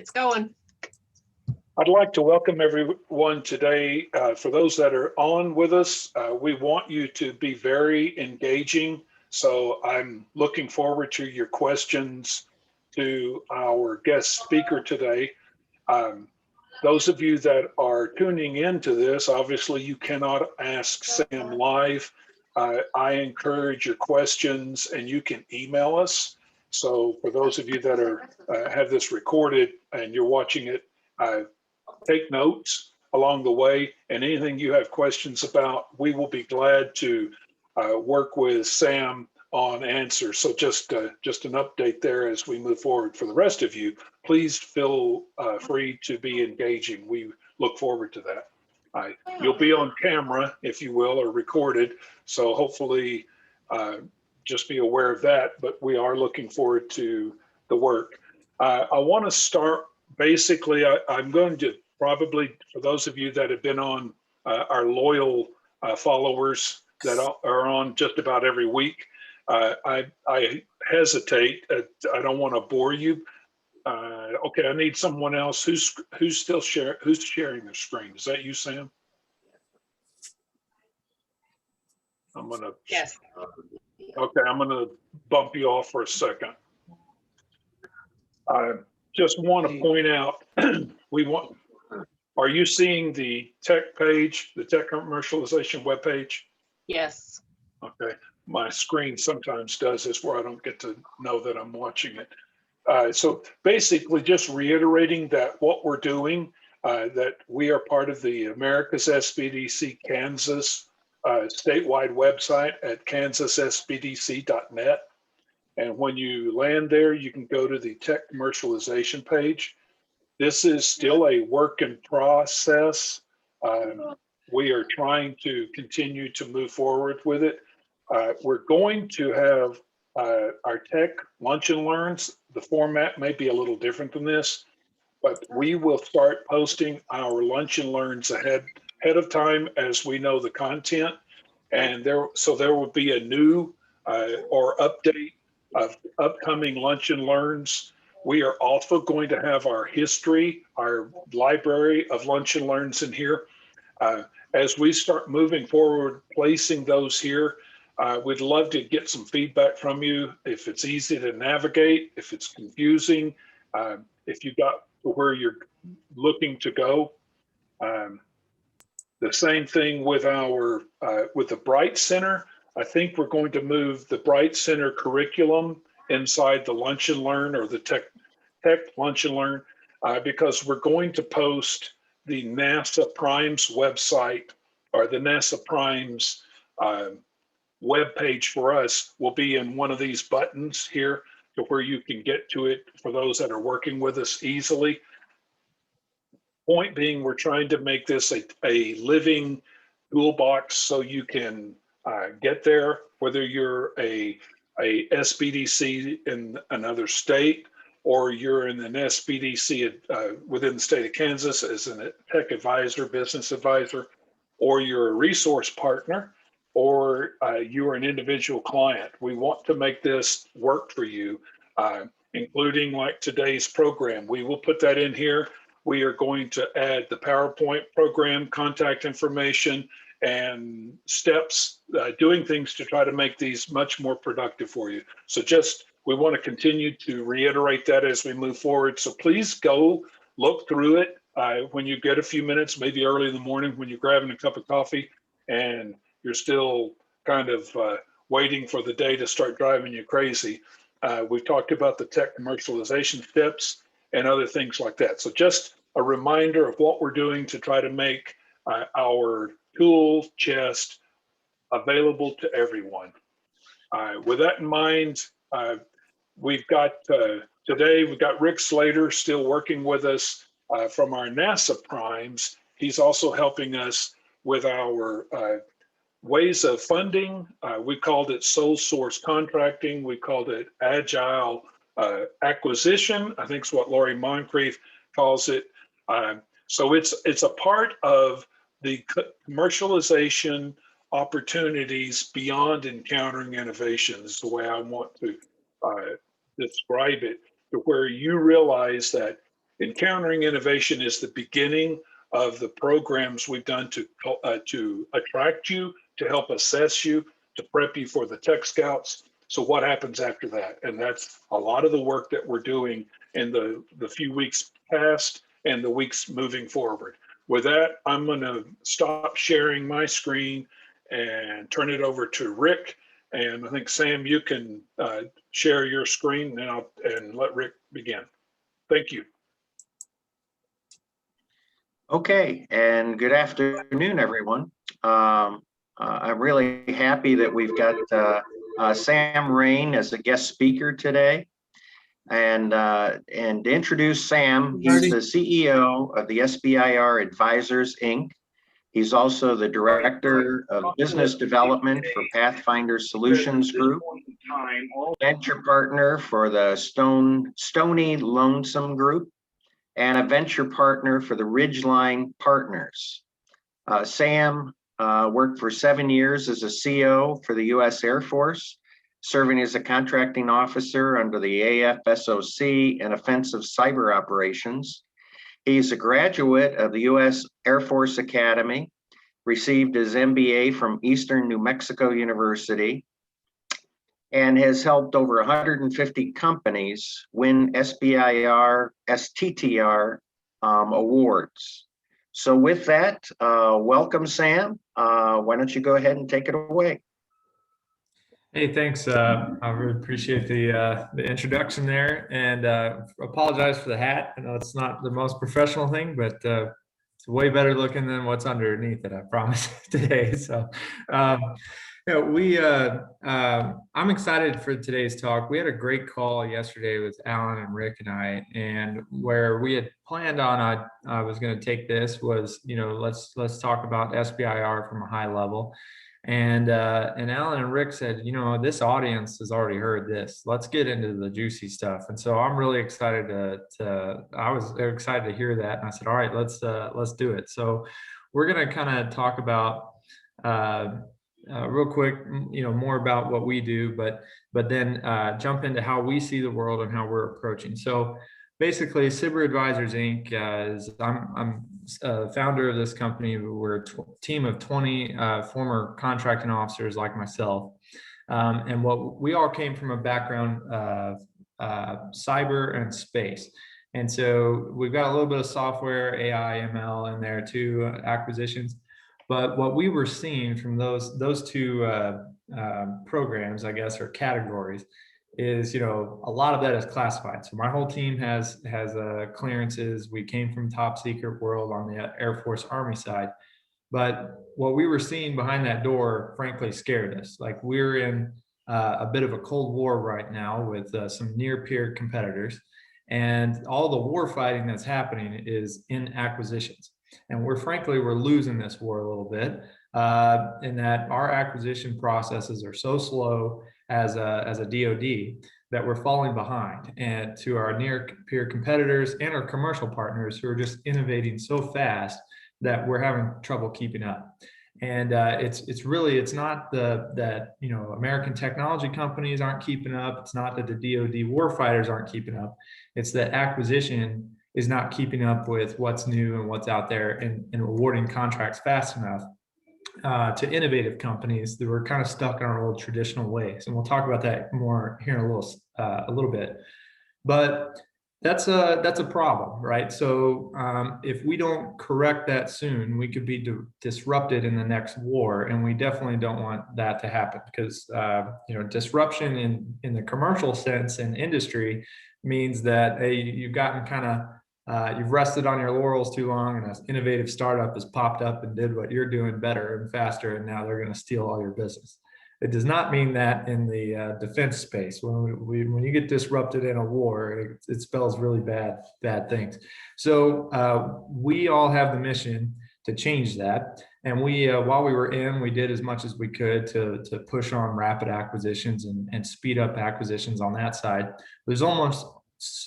It's going. I'd like to welcome everyone today. For those that are on with us, we want you to be very engaging. So I'm looking forward to your questions to our guest speaker today. Those of you that are tuning into this, obviously you cannot ask Sam live. I encourage your questions and you can email us. So for those of you that are have this recorded and you're watching it, take notes along the way, and anything you have questions about, we will be glad to work with Sam on answers. So just an update there as we move forward. For the rest of you, please feel free to be engaging. We look forward to that. You'll be on camera, if you will, or recorded. So hopefully just be aware of that, but we are looking forward to the work. I want to start, basically, I'm going to probably, for those of you that have been on, our loyal followers that are on just about every week, I hesitate. I don't want to bore you. Okay, I need someone else. Who's sharing their screen? Is that you, Sam? I'm gonna. Yes. Okay, I'm gonna bump you off for a second. I just want to point out, are you seeing the tech page, the tech commercialization webpage? Yes. Okay, my screen sometimes does this where I don't get to know that I'm watching it. So basically just reiterating that what we're doing, that we are part of the America's SBDC Kansas statewide website at kansassbdc.net. And when you land there, you can go to the tech commercialization page. This is still a work in process. We are trying to continue to move forward with it. We're going to have our tech lunch and learns. The format may be a little different than this, but we will start posting our lunch and learns ahead of time as we know the content. And there will be a new or update of upcoming lunch and learns. We are also going to have our history, our library of lunch and learns in here. As we start moving forward, placing those here, we'd love to get some feedback from you. If it's easy to navigate, if it's confusing, if you got to where you're looking to go. The same thing with with the Bright Center. I think we're going to move the Bright Center curriculum inside the Lunch and Learn or the Tech Lunch and Learn because we're going to post the NASA Primes website, or the NASA Primes web page for us will be in one of these buttons here to where you can get to it for those that are working with us easily. Point being, we're trying to make this a living toolbox so you can get there, whether you're a SBDC in another state or you're in an SBDC within the state of Kansas as a tech advisor, business advisor, or you're a resource partner, or you're an individual client. We want to make this work for you, including like today's program. We will put that in here. We are going to add the PowerPoint program, contact information, and steps, doing things to try to make these much more productive for you. So we want to continue to reiterate that as we move forward. So please go look through it when you get a few minutes, maybe early in the morning when you're grabbing a cup of coffee and you're still kind of waiting for the day to start driving you crazy. We've talked about the tech commercialization steps and other things like that. So just a reminder of what we're doing to try to make our tool chest available to everyone. With that in mind, we've got today, we've got Rick Slater still working with us from our NASA Primes. He's also helping us with our ways of funding. We called it sole source contracting. We called it agile acquisition, I think is what Lori Moncrief calls it. So it's a part of the commercialization opportunities beyond encountering innovation is the way I want to describe it, to where you realize that Encountering innovation is the beginning of the programs we've done to attract you, to help assess you, to prep you for the Tech Scouts. So what happens after that? And that's a lot of the work that we're doing in the few weeks past and the weeks moving forward. With that, I'm going to stop sharing my screen and turn it over to Rick. And I think, Sam, you can share your screen and let Rick begin. Thank you. Okay, and good afternoon, everyone. I'm really happy that we've got Sam Rain as a guest speaker today. And to introduce Sam, he's the CEO of the SBIR Advisors, Inc. He's also the Director of Business Development for Pathfinder Solutions Group, venture partner for the Stony Lonesome Group, and a venture partner for the Ridgeline Partners. Sam worked for 7 years as a CO for the U.S. Air Force, serving as a contracting officer under the AFSOC and Offensive Cyber Operations. He's a graduate of the U.S. Air Force Academy, received his MBA from Eastern New Mexico University, and has helped over 150 companies win SBIR, STTR awards. So with that, welcome, Sam. Why don't you go ahead and take it away? Hey, thanks. I really appreciate the introduction there, and apologize for the hat. I know it's not the most professional thing, but it's way better looking than what's underneath it, I promise, today. So, I'm excited for today's talk. We had a great call yesterday with Alan and Rick and I, and where we had planned on I was going to take this was, let's talk about SBIR from a high level. And Alan and Rick said, this audience has already heard this. Let's get into the juicy stuff. And so I'm really excited I was excited to hear that. And I said, all right, let's do it. So we're going to kind of talk about real quick, more about what we do, but then jump into how we see the world and how we're approaching. So basically, Cyber Advisors, Inc. I'm founder of this company. We're a team of 20 former contracting officers like myself. And what we all came from a background of cyber and space. And so we've got a little bit of software, AI, ML in there too, acquisitions. But what we were seeing from those two programs, I guess, or categories, is a lot of that is classified. So my whole team has clearances. We came from top secret world on the Air Force Army side, but what we were seeing behind that door frankly scared us. Like, we're in a bit of a cold war right now with some near peer competitors, and all the war fighting that's happening is in acquisitions, and we're losing this war a little bit in that our acquisition processes are so slow as a DoD that we're falling behind and to our near peer competitors and our commercial partners who are just innovating so fast that we're having trouble keeping up. And it's not that American technology companies aren't keeping up. It's not that the DoD warfighters aren't keeping up. It's that acquisition is not keeping up with what's new and what's out there and awarding contracts fast enough to innovative companies that were kind of stuck in our old traditional ways. And we'll talk about that more here in a little bit. But that's a problem, right? So if we don't correct that soon, we could be disrupted in the next war, and we definitely don't want that to happen, because disruption in the commercial sense in industry means that you've gotten kind of you've rested on your laurels too long, and an innovative startup has popped up and did what you're doing better and faster, and now they're going to steal all your business. It does not mean that in the defense space. When you get disrupted in a war, it spells really bad things. So we all have the mission to change that. And we, while we were in, we did as much as we could to push on rapid acquisitions and speed up acquisitions on that side. There's almost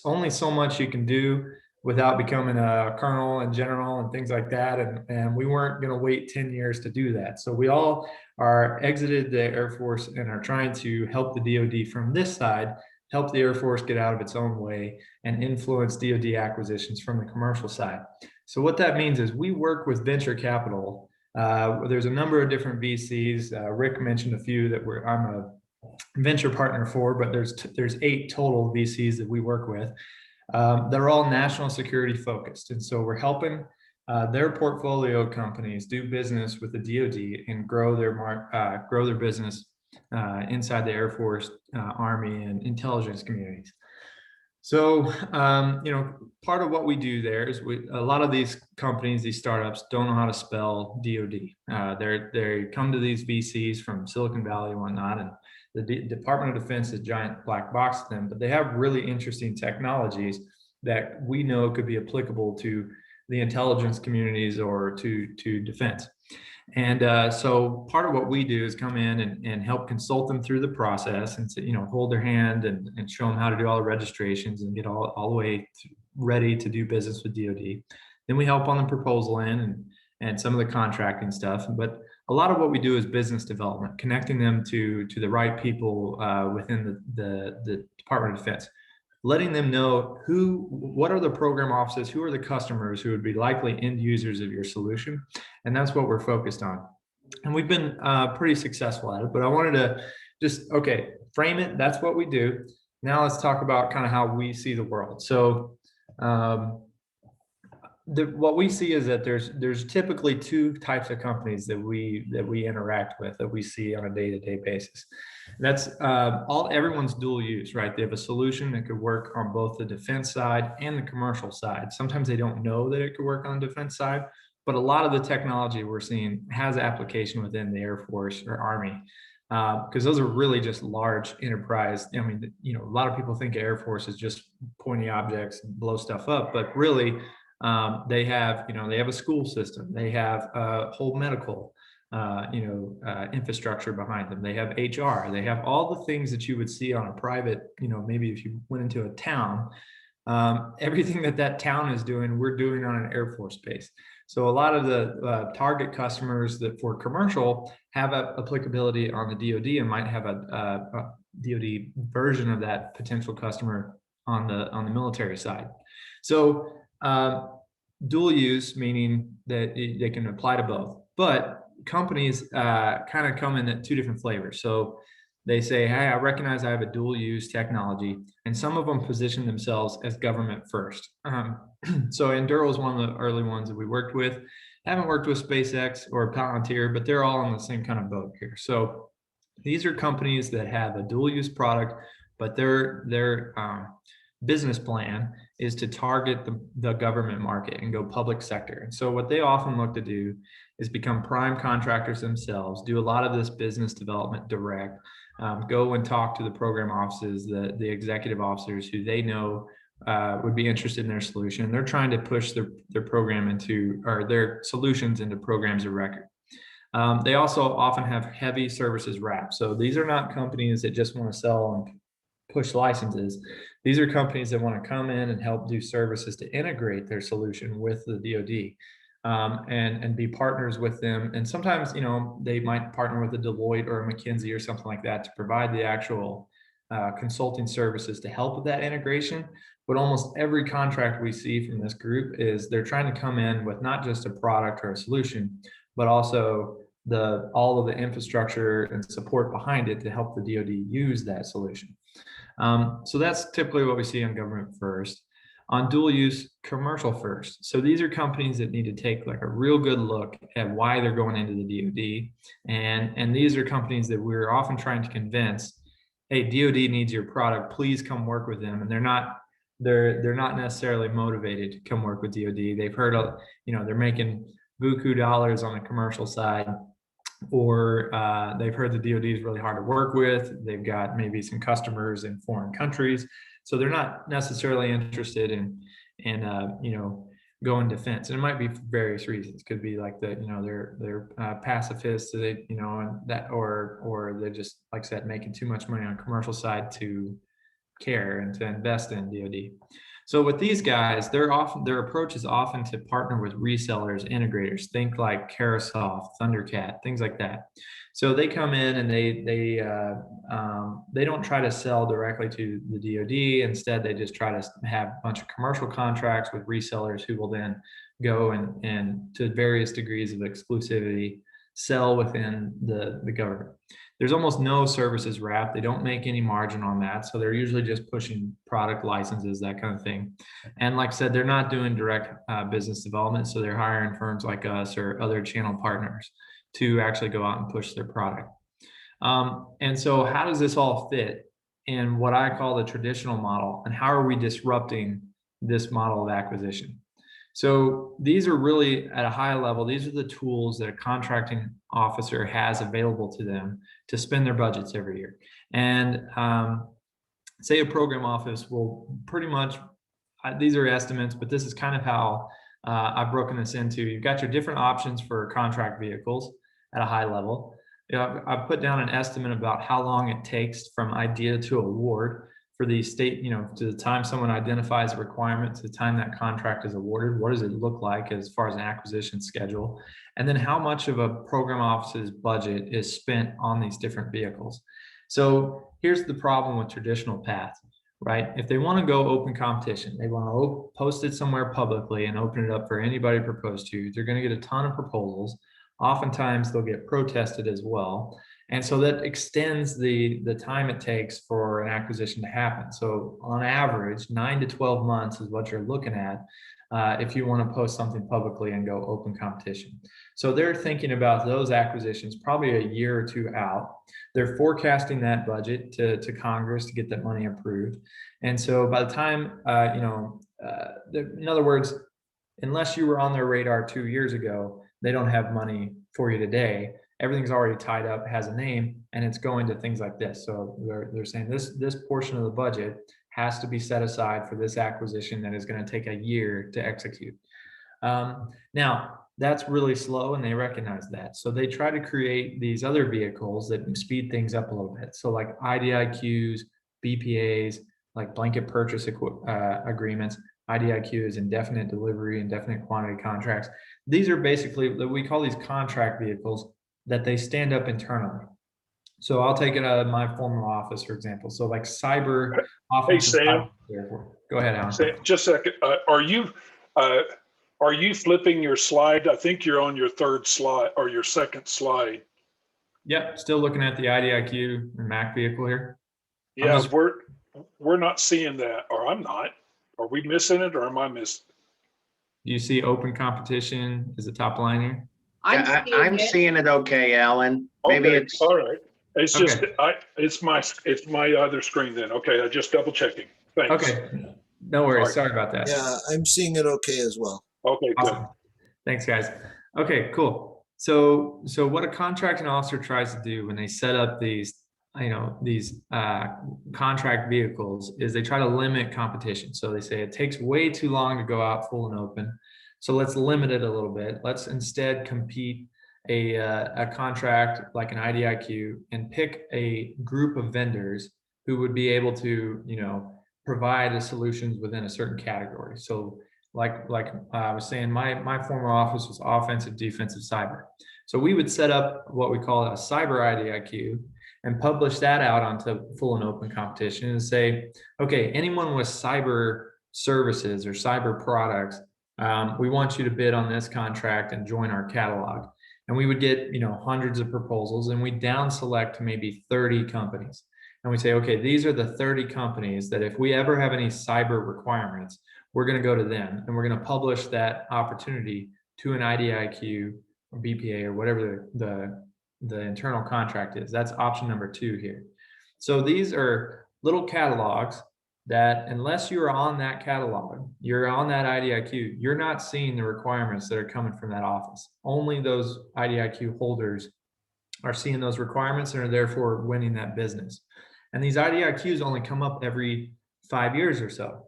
only so much you can do without becoming a colonel and general and things like that. And we weren't going to wait 10 years to do that. So we all are exited the Air Force and are trying to help the DoD from this side help the Air Force get out of its own way, and influence DoD acquisitions from the commercial side. So what that means is we work with venture capital. There's a number of different VCs. Rick mentioned a few that I'm a venture partner for, but there's 8 total VCs that we work with. They're all national security focused, and so we're helping their portfolio companies do business with the DoD and grow their business inside the Air Force, Army, and intelligence communities. So, part of what we do there is a lot of these companies, these startups, don't know how to spell DoD. They come to these VCs from Silicon Valley and whatnot, and the Department of Defense is a giant black box to them, but they have really interesting technologies that we know could be applicable to the intelligence communities or to defense. And so part of what we do is come in and help consult them through the process and hold their hand and show them how to do all the registrations and get all the way ready to do business with DoD. Then we help on the proposal end and some of the contracting stuff. But a lot of what we do is business development, connecting them to the right people within the Department of Defense, letting them know what are the program offices, who are the customers who would be likely end users of your solution. And that's what we're focused on. And we've been pretty successful at it, but I wanted to just, frame it. That's what we do. Now let's talk about kind of how we see the world. So what we see is that there's typically 2 types of companies that we interact with, that we see on a day-to-day basis. That's everyone's dual use, right? They have a solution that could work on both the defense side and the commercial side. Sometimes they don't know that it could work on the defense side, but a lot of the technology we're seeing has application within the Air Force or Army, because those are really just large enterprise. I mean, a lot of people think Air Force is just pointy objects and blow stuff up, but really they have a school system, they have a whole medical infrastructure behind them. They have HR, they have all the things that you would see on a private, maybe if you went into a town, everything that town is doing, we're doing on an Air Force base. So a lot of the target customers that for commercial have applicability on the DoD and might have a DoD version of that potential customer on the military side. So dual use, meaning that they can apply to both, but companies kind of come in at 2 different flavors. So they say, hey, I recognize I have a dual use technology, and some of them position themselves as government first. So Anduril is one of the early ones that we worked with. Haven't worked with SpaceX or Palantir, but they're all in the same kind of boat here. So these are companies that have a dual use product, but their business plan is to target the government market and go public sector. And so what they often look to do is become prime contractors themselves, do a lot of this business development direct, go and talk to the program offices, the executive officers who they know would be interested in their solution. They're trying to push their program or their solutions into programs of record. They also often have heavy services wrap. So these are not companies that just want to sell and push licenses. These are companies that want to come in and help do services to integrate their solution with the DoD. And be partners with them. And sometimes, they might partner with a Deloitte or a McKinsey or something like that to provide the actual consulting services to help with that integration. But almost every contract we see from this group is they're trying to come in with not just a product or a solution, but also all of the infrastructure and support behind it to help the DoD use that solution. So that's typically what we see on government first. On dual use, commercial first. So these are companies that need to take like a real good look at why they're going into the DoD. And these are companies that we're often trying to convince, hey, DoD needs your product, please come work with them. And they're not necessarily motivated to come work with DoD. They've heard of, they're making buku dollars on the commercial side, or they've heard the DoD is really hard to work with. They've got maybe some customers in foreign countries. So they're not necessarily interested in going defense. And it might be for various reasons. Could be like they're pacifists, and that, or they're just, like I said, making too much money on commercial side to care and to invest in DoD. So with these guys, their approach is often to partner with resellers, integrators, think like Carosoft, Thundercat, things like that. So they come in and they don't try to sell directly to the DoD. Instead, they just try to have a bunch of commercial contracts with resellers who will then go and to various degrees of exclusivity sell within the government. There's almost no services wrap. They don't make any margin on that. So they're usually just pushing product licenses, that kind of thing. And like I said, they're not doing direct business development. So they're hiring firms like us or other channel partners to actually go out and push their product. And so how does this all fit in what I call the traditional model? And how are we disrupting this model of acquisition? So these are really at a high level, these are the tools that a contracting officer has available to them to spend their budgets every year. And say a program office will pretty much, these are estimates, but this is kind of how I've broken this into. You've got your different options for contract vehicles at a high level. You know, I've put down an estimate about how long it takes from idea to award for the state, you know, to the time someone identifies a requirement to the time that contract is awarded. What does it look like as far as an acquisition schedule? And then how much of a program office's budget is spent on these different vehicles? So here's the problem with traditional paths, right? If they want to go open competition, they want to post it somewhere publicly and open it up for anybody to propose to, they're going to get a ton of proposals. Oftentimes they'll get protested as well. And so that extends the time it takes for an acquisition to happen. So on average, 9 to 12 months is what you're looking at if you want to post something publicly and go open competition. So they're thinking about those acquisitions probably a year or two out. They're forecasting that budget to Congress to get that money approved. And so by the time, in other words, unless you were on their radar 2 years ago, they don't have money for you today. Everything's already tied up, has a name, and it's going to things like this. So they're saying this portion of the budget has to be set aside for this acquisition that is going to take a year to execute. Now, that's really slow, and they recognize that. So they try to create these other vehicles that speed things up a little bit. So like IDIQs, BPAs, like blanket purchase agreements. IDIQ is indefinite delivery, indefinite quantity contracts. These are basically, we call these contract vehicles that they stand up internally. So I'll take it out of my former office, for example. So like cyber office. Hey, Sam. Go ahead, Alan. Sam, just a second. Are you flipping your slide? I think you're on your third slide or your second slide. Yep, still looking at the IDIQ and Mac vehicle here. Yeah, we're not seeing that, or I'm not. Are we missing it, or am I missing it? You see open competition is the top line here? I'm seeing it okay, Alan. Maybe Okay, it's all right. It's just Okay. it's my other screen then. Okay, I just double checking. Thanks. Okay, no worries. Sorry about that. Yeah, I'm seeing it okay as well. Okay, good. Awesome. Thanks, guys. Okay, cool. So what a contracting officer tries to do when they set up these contract vehicles is they try to limit competition. So they say it takes way too long to go out full and open. So let's limit it a little bit. Let's instead compete a contract like an IDIQ and pick a group of vendors who would be able to, provide the solutions within a certain category. So like I was saying, my former office was offensive, defensive, cyber. So we would set up what we call a cyber IDIQ and publish that out onto full and open competition and say, okay, anyone with cyber services or cyber products, we want you to bid on this contract and join our catalog. And we would get, hundreds of proposals, and we down select maybe 30 companies. And we say, okay, these are the 30 companies that if we ever have any cyber requirements, we're going to go to them and we're going to publish that opportunity to an IDIQ or BPA or whatever the internal contract is. That's option number 2 here. So these are little catalogs that unless you're on that catalog, you're on that IDIQ, you're not seeing the requirements that are coming from that office. Only those IDIQ holders are seeing those requirements and are therefore winning that business. And these IDIQs only come up every 5 years or so.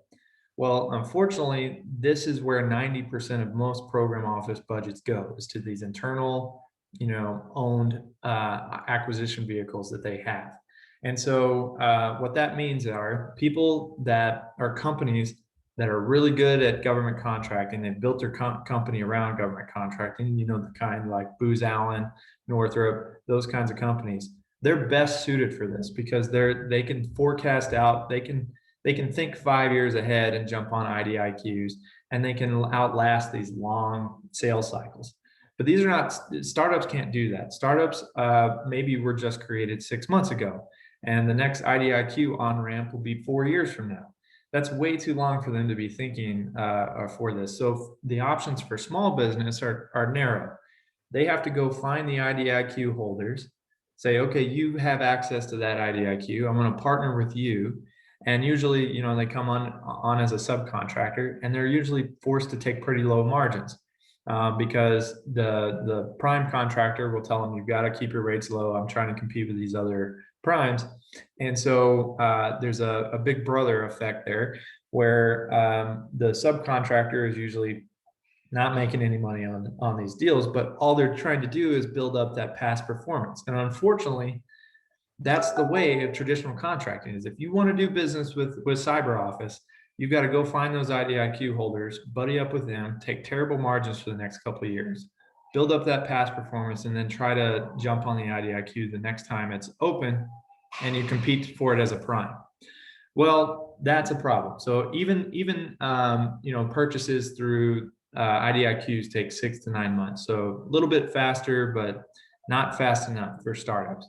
Well, unfortunately, this is where 90% of most program office budgets go, is to these internal, owned acquisition vehicles that they have. And so what that means are people that are companies that are really good at government contracting. They've built their company around government contracting, you know, the kind like Booz Allen, Northrop, those kinds of companies. They're best suited for this because they can forecast out, they can think 5 years ahead and jump on IDIQs, and they can outlast these long sales cycles. But these are not, startups can't do that. Startups maybe were just created 6 months ago, and the next IDIQ on ramp will be 4 years from now. That's way too long for them to be thinking for this. So the options for small business are narrow. They have to go find the IDIQ holders, say, okay, you have access to that IDIQ. I'm going to partner with you. And usually, you know, they come on as a subcontractor, and they're usually forced to take pretty low margins because the prime contractor will tell them, you've got to keep your rates low. I'm trying to compete with these other primes. And so there's a big brother effect there where the subcontractor is usually not making any money on these deals, but all they're trying to do is build up that past performance. And unfortunately, that's the way of traditional contracting. Is if you want to do business with CyberOffice, you've got to go find those IDIQ holders, buddy up with them, take terrible margins for the next couple of years, build up that past performance, and then try to jump on the IDIQ the next time it's open and you compete for it as a prime. Well, that's a problem. So even you know, purchases through IDIQs take 6 to 9 months. So a little bit faster, but not fast enough for startups.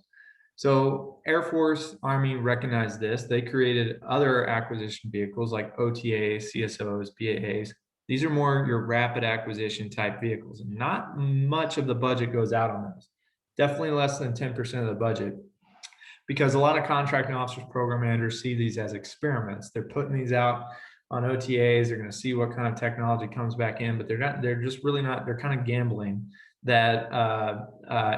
So Air Force, Army recognized this. They created other acquisition vehicles like OTAs, CSOs, BAAs. These are more your rapid acquisition type vehicles. And not much of the budget goes out on those. Definitely less than 10% of the budget, because a lot of contracting officers, program managers see these as experiments. They're putting these out on OTAs. They're going to see what kind of technology comes back in, but they're just really not, they're kind of gambling that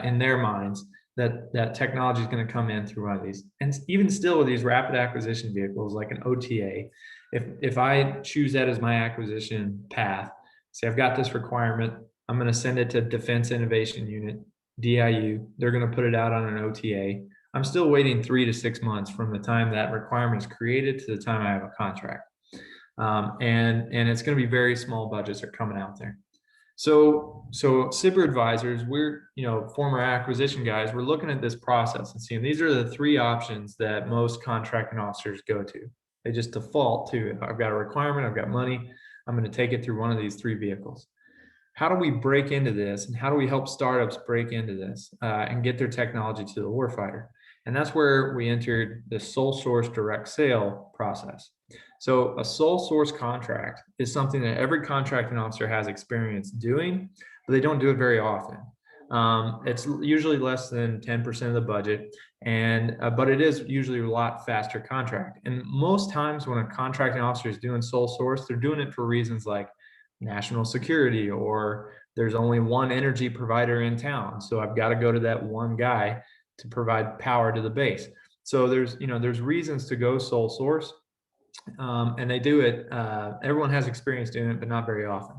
in their minds, that technology is going to come in through one of these. And even still with these rapid acquisition vehicles like an OTA, if I choose that as my acquisition path, say I've got this requirement, I'm going to send it to Defense Innovation Unit, DIU, they're going to put it out on an OTA. I'm still waiting 3 to 6 months from the time that requirement is created to the time I have a contract. And it's going to be very small budgets are coming out there. So SBIR advisors, we're, you know, former acquisition guys, we're looking at this process and seeing these are the 3 options that most contracting officers go to. They just default to, I've got a requirement, I've got money, I'm going to take it through one of these 3 vehicles. How do we break into this, and how do we help startups break into this and get their technology to the warfighter? And that's where we entered the sole source direct sale process. So a sole source contract is something that every contracting officer has experience doing, but they don't do it very often. It's usually less than 10% of the budget, and but it is usually a lot faster contract. And most times when a contracting officer is doing sole source, they're doing it for reasons like national security, or there's only one energy provider in town, so I've got to go to that one guy to provide power to the base. So there's reasons to go sole source, and they do it. Everyone has experience doing it, but not very often.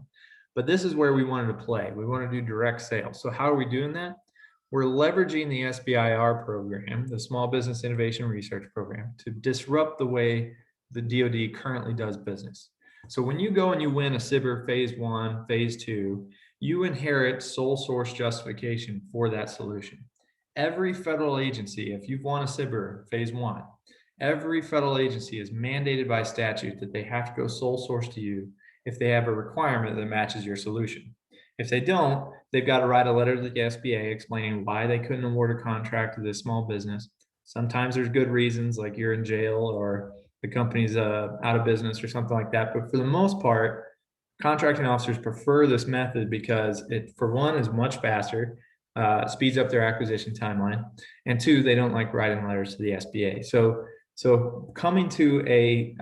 But this is where we wanted to play. We want to do direct sales. So how are we doing that? We're leveraging the SBIR program, the Small Business Innovation Research Program, to disrupt the way the DoD currently does business. So when you go and you win a SBIR phase 1, phase 2, you inherit sole source justification for that solution. Every federal agency, if you've won a SBIR phase 1, every federal agency is mandated by statute that they have to go sole source to you if they have a requirement that matches your solution. If they don't, they've got to write a letter to the SBA explaining why they couldn't award a contract to this small business. Sometimes there's good reasons, like you're in jail or the company's out of business or something like that. But for the most part, contracting officers prefer this method because it, for one, is much faster, speeds up their acquisition timeline, and 2, they don't like writing letters to the SBA. So coming to a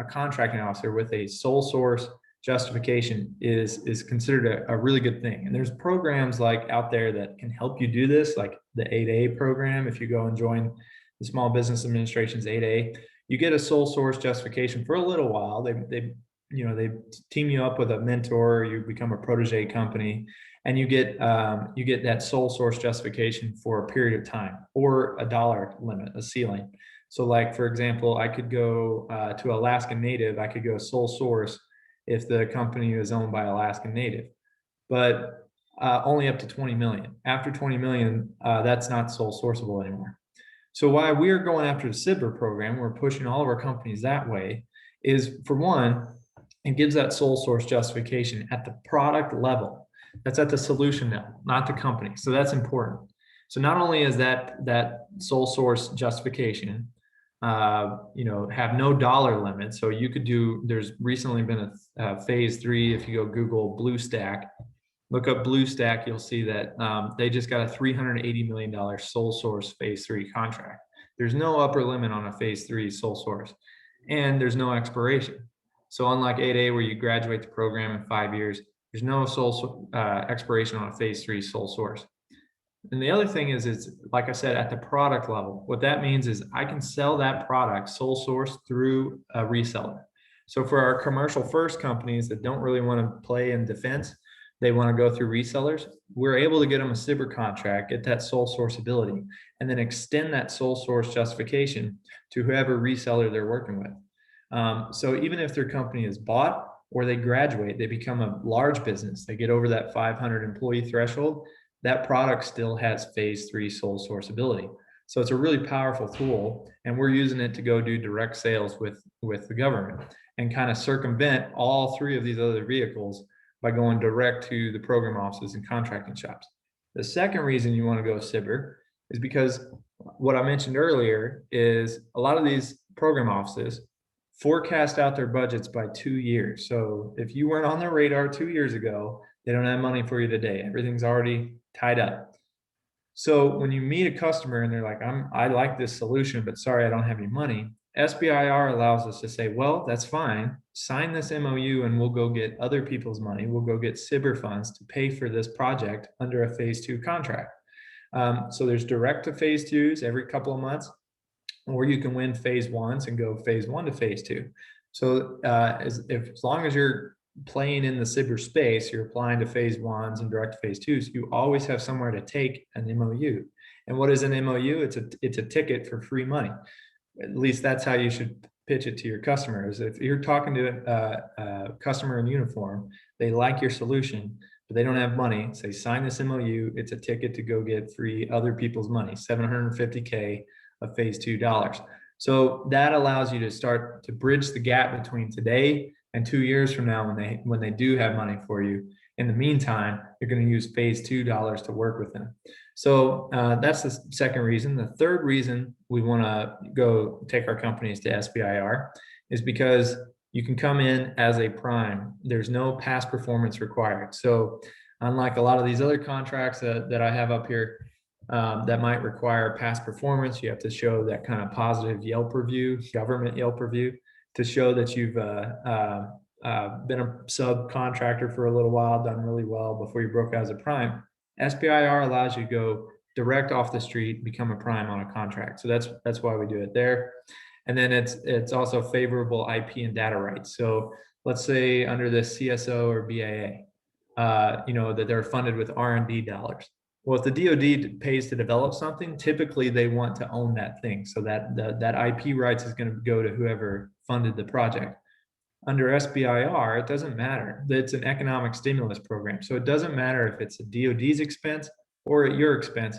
contracting officer with a sole source justification is considered a really good thing. And there's programs like out there that can help you do this, like the 8A program. If you go and join the Small Business Administration's 8A, you get a sole source justification for a little while. They team you up with a mentor, you become a protege company, and you get that sole source justification for a period of time or a dollar limit, a ceiling. So like, for example, I could go to Alaskan Native, I could go sole source if the company is owned by Alaskan Native, but only up to 20 million. After 20 million, that's not sole sourceable anymore. So why we're going after the SBIR program, we're pushing all of our companies that way, is for one, it gives that sole source justification at the product level. That's at the solution level, not the company. So that's important. So not only is that sole source justification, have no dollar limit. So you could do, there's recently been a phase 3. If you go Google BlueStack, look up BlueStack, you'll see that they just got a $380 million sole source phase 3 contract. There's no upper limit on a phase 3 sole source, and there's no expiration. So unlike 8A, where you graduate the program in 5 years, there's no expiration on a phase 3 sole source. And the other thing is, it's like I said, at the product level. What that means is I can sell that product sole source through a reseller. So for our commercial first companies that don't really want to play in defense, they want to go through resellers, we're able to get them a SBIR contract, get that sole source ability, and then extend that sole source justification to whoever reseller they're working with. So even if their company is bought or they graduate, they become a large business, they get over that 500 employee threshold, that product still has phase 3 sole source ability. So it's a really powerful tool, and we're using it to go do direct sales with the government and kind of circumvent all 3 of these other vehicles by going direct to the program offices and contracting shops. The second reason you want to go SBIR is because what I mentioned earlier is a lot of these program offices forecast out their budgets by 2 years. So if you weren't on their radar 2 years ago, they don't have money for you today. Everything's already tied up. So when you meet a customer and they're like, I like this solution, but sorry, I don't have any money. SBIR allows us to say, well, that's fine. Sign this MOU and we'll go get other people's money. We'll go get SBIR funds to pay for this project under a phase 2 contract. So there's direct to phase 2s every couple of months, or you can win phase 1s and go phase 1 to phase 2. So as long as you're playing in the SBIR space, you're applying to phase 1s and direct to phase 2s, you always have somewhere to take an MOU. And what is an MOU? It's a ticket for free money. At least that's how you should pitch it to your customers. If you're talking to a customer in uniform, they like your solution, but they don't have money, say sign this MOU, it's a ticket to go get free other people's money, $750K of phase 2 dollars. So that allows you to start to bridge the gap between today and 2 years from now when they do have money for you. In the meantime, you're going to use phase 2 dollars to work with them. So that's the second reason. The third reason we want to go take our companies to SBIR is because you can come in as a prime. There's no past performance required. So unlike a lot of these other contracts that I have up here that might require past performance, you have to show that kind of positive Yelp review, government Yelp review, to show that you've been a subcontractor for a little while, done really well before you broke out as a prime. SBIR allows you to go direct off the street, become a prime on a contract. So that's why we do it there. And then it's also favorable IP and data rights. So let's say under the CSO or BAA, that they're funded with R&D dollars. Well, if the DoD pays to develop something, typically they want to own that thing. So that IP rights is going to go to whoever funded the project. Under SBIR, it doesn't matter. It's an economic stimulus program. So it doesn't matter if it's a DoD's expense or at your expense.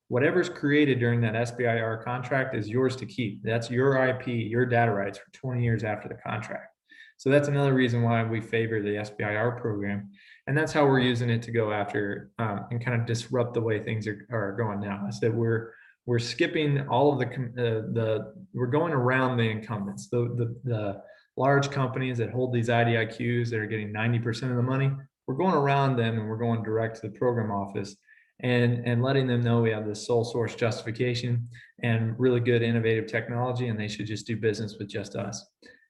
Whatever's created during that SBIR contract is yours to keep. That's your IP, your data rights for 20 years after the contract. So that's another reason why we favor the SBIR program. And that's how we're using it to go after and kind of disrupt the way things are going now. Is that we're skipping all of we're going around the incumbents, the large companies that hold these IDIQs that are getting 90% of the money. We're going around them and we're going direct to the program office and letting them know we have this sole source justification and really good innovative technology, and they should just do business with just us.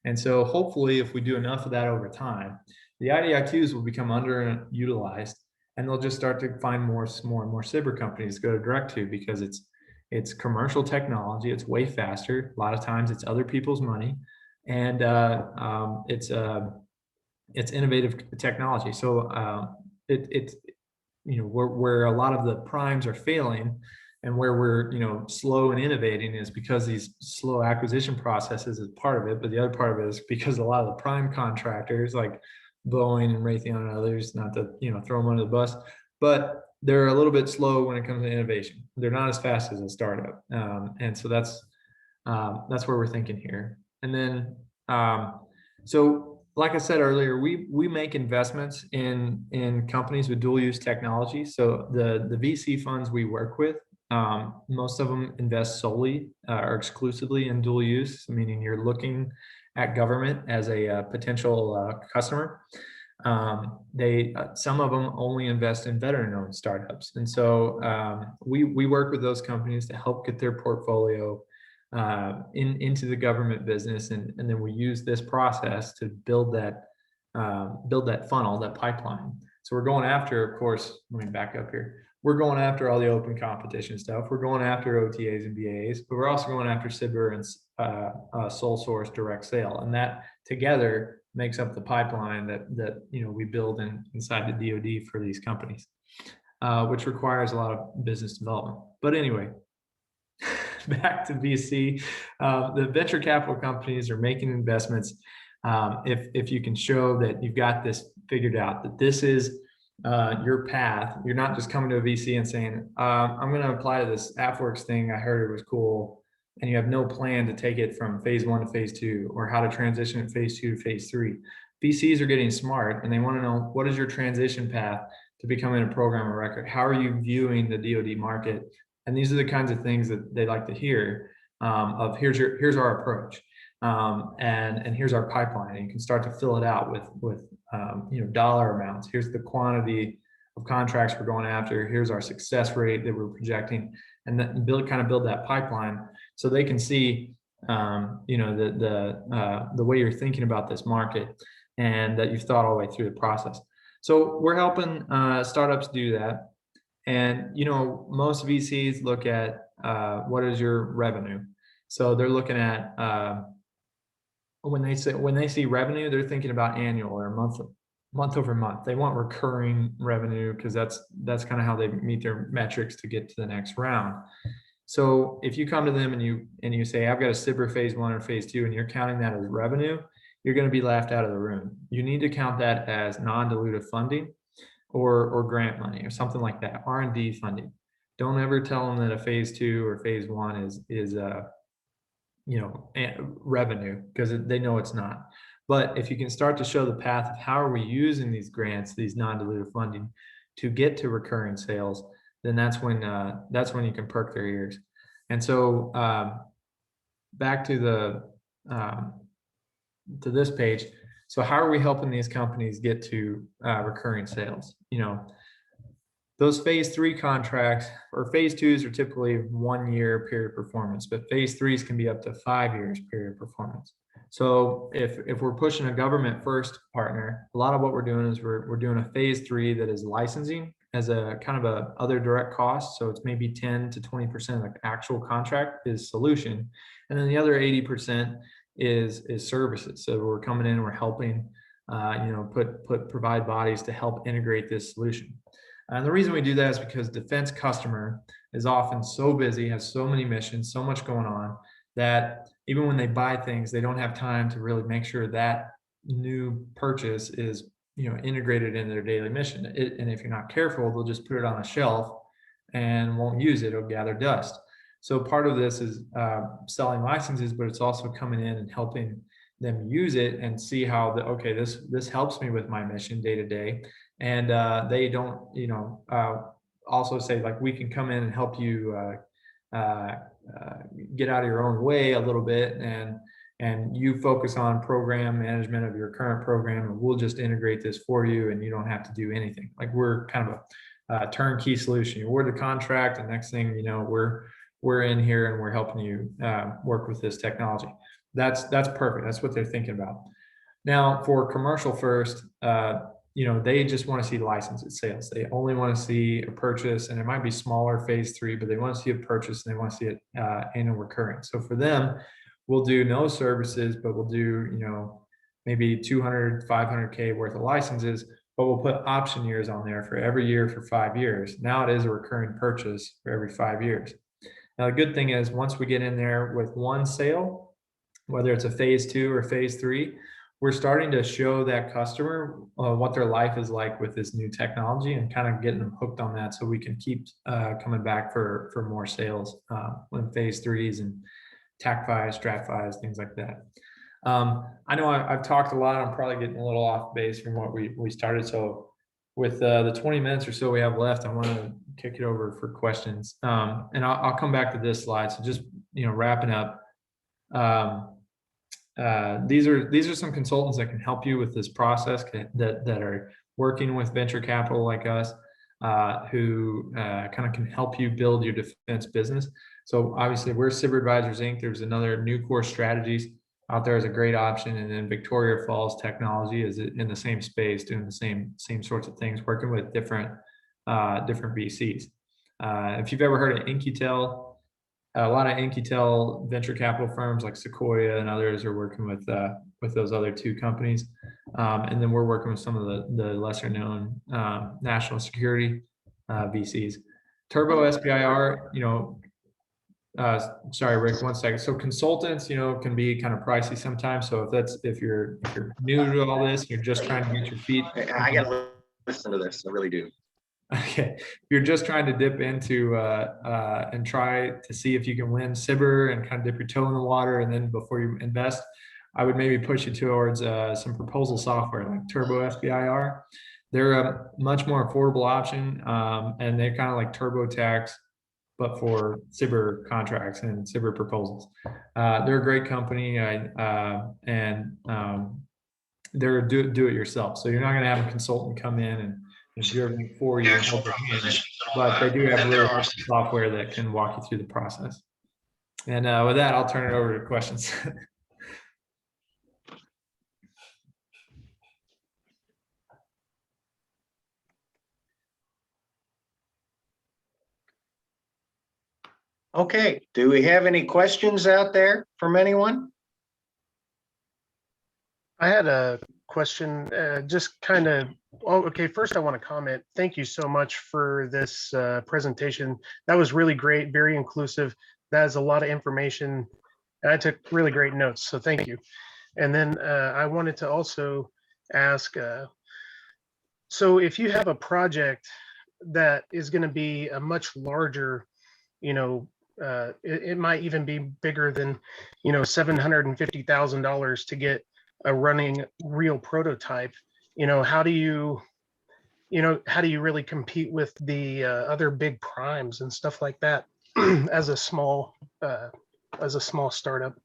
And so hopefully if we do enough of that over time, the IDIQs will become underutilized and they'll just start to find more and more SBIR companies to go direct to, because it's commercial technology. It's way faster. A lot of times it's other people's money, and it's innovative technology. So it's where a lot of the primes are failing And where we're, slow in innovating is because these slow acquisition processes is part of it. But the other part of it is because a lot of the prime contractors like Boeing and Raytheon and others, not to, throw them under the bus, but they're a little bit slow when it comes to innovation. They're not as fast as a startup. And so that's where we're thinking here. And then, so like I said earlier, we make investments in companies with dual use technology. So the VC funds we work with, most of them invest solely or exclusively in dual use, meaning you're looking at government as a potential customer. Some of them only invest in veteran-owned startups, and so we work with those companies to help get their portfolio into the government business, and then we use this process to build that funnel, that pipeline. So we're going after, of course, let me back up here. We're going after all the open competition stuff. We're going after OTAs and BAs, but we're also going after SBIR and sole source direct sale, and that together makes up the pipeline that we build inside the DoD for these companies, which requires a lot of business development. But anyway, back to VC. The venture capital companies are making investments. If you can show that you've got this figured out, that this is your path, you're not just coming to a VC and saying, I'm going to apply to this AppWorks thing. I heard it was cool. And you have no plan to take it from phase 1 to phase 2, or how to transition at phase 2 to phase 3. VCs are getting smart, and they want to know, what is your transition path to becoming a program of record? How are you viewing the DoD market? And these are the kinds of things that they like to hear, of here's our approach, and here's our pipeline. And you can start to fill it out with dollar amounts. Here's the quantity of contracts we're going after. Here's our success rate that we're projecting, and then build that pipeline so they can see the way you're thinking about this market, and that you've thought all the way through the process. So we're helping startups do that. And, most VCs look at what is your revenue. So they're looking at, when they see revenue, they're thinking about annual or month over month. They want recurring revenue because that's kind of how they meet their metrics to get to the next round. So if you come to them and you say, I've got a SBIR phase 1 or phase 2, and you're counting that as revenue, you're going to be laughed out of the room. You need to count that as non-dilutive funding, or grant money, or something like that, R&D funding. Don't ever tell them that a phase 2 or phase 1 is revenue, because they know it's not. But if you can start to show the path of how are we using these grants, these non-dilutive funding, to get to recurring sales, then that's when you can perk their ears. And so back to this page. So how are we helping these companies get to recurring sales? Those phase 3 contracts, or phase 2s, are typically 1 year period performance, but phase 3s can be up to 5 years period performance. So if we're pushing a government first partner, a lot of what we're doing is we're doing a phase 3 that is licensing as a kind of a other direct cost. So it's maybe 10 to 20% of the actual contract is solution, and then the other 80% is services. So we're coming in, we're helping, provide bodies to help integrate this solution. And the reason we do that is because defense customer is often so busy, has so many missions, so much going on, that even when they buy things, they don't have time to really make sure that new purchase is integrated in their daily mission. And if you're not careful, they'll just put it on a shelf and won't use it. It'll gather dust. So part of this is selling licenses, but it's also coming in and helping them use it and see how this helps me with my mission day to day. And they don't, also say, like, we can come in and help you get out of your own way a little bit, and you focus on program management of your current program, and we'll just integrate this for you, and you don't have to do anything. Like, we're kind of a turnkey solution. You award the contract, and next thing you know, we're in here and we're helping you work with this technology. That's perfect. That's what they're thinking about. Now, for commercial first, they just want to see licenses sales. They only want to see a purchase, and it might be smaller phase 3, but they want to see a purchase and they want to see it annual recurring. So for them, we'll do no services, but we'll do, maybe 200, 500K worth of licenses, but we'll put option years on there for every year for 5 years. Now it is a recurring purchase for every 5 years. Now, the good thing is once we get in there with one sale, whether it's a phase 2 or phase 3, we're starting to show that customer what their life is like with this new technology and kind of getting them hooked on that so we can keep coming back for more sales when phase 3s and TAC-FIs, STRAT-FIs, things like that. I know I've talked a lot. I'm probably getting a little off base from what we started. So with the 20 minutes or so we have left, I want to kick it over for questions. And I'll come back to this slide. So just, wrapping up. These are some consultants that can help you with this process that are working with venture capital like us, who kind of can help you build your defense business. So obviously we're Cyber Advisors Inc. There's another Nucor Strategies out there is a great option, and then Victoria Falls Technology is in the same space, doing the same sorts of things, working with different VCs. If you've ever heard of Incutel, a lot of Incutel venture capital firms like Sequoia and others are working with those other two companies, and then we're working with some of the lesser known national security VCs. Turbo SBIR, sorry, Rick, 1 second. So consultants, can be kind of pricey sometimes. So if you're new to all this, you're just trying to get your feet. I gotta listen to this. I really do. Okay, if you're just trying to dip into and try to see if you can win Cyber and kind of dip your toe in the water, and then before you invest, I would maybe push you towards some proposal software like Turbo SBIR. They're a much more affordable option, and they're kind of like TurboTax, but for Cyber contracts and Cyber proposals. They're a great company, and they're do-it-yourself. So you're not going to have a consultant come in and do everything for you, but they do have really awesome software that can walk you through the process. And with that, I'll turn it over to questions. Okay, do we have any questions out there from anyone? I had a question, just kind of, okay, first I want to comment. Thank you so much for this presentation. That was really great, very inclusive. That is a lot of information, and I took really great notes, so thank you. And then I wanted to also ask, so if you have a project that is going to be a much larger, it might even be bigger than, $750,000 to get a running real prototype, how do you really compete with the other big primes and stuff like that as a small startup?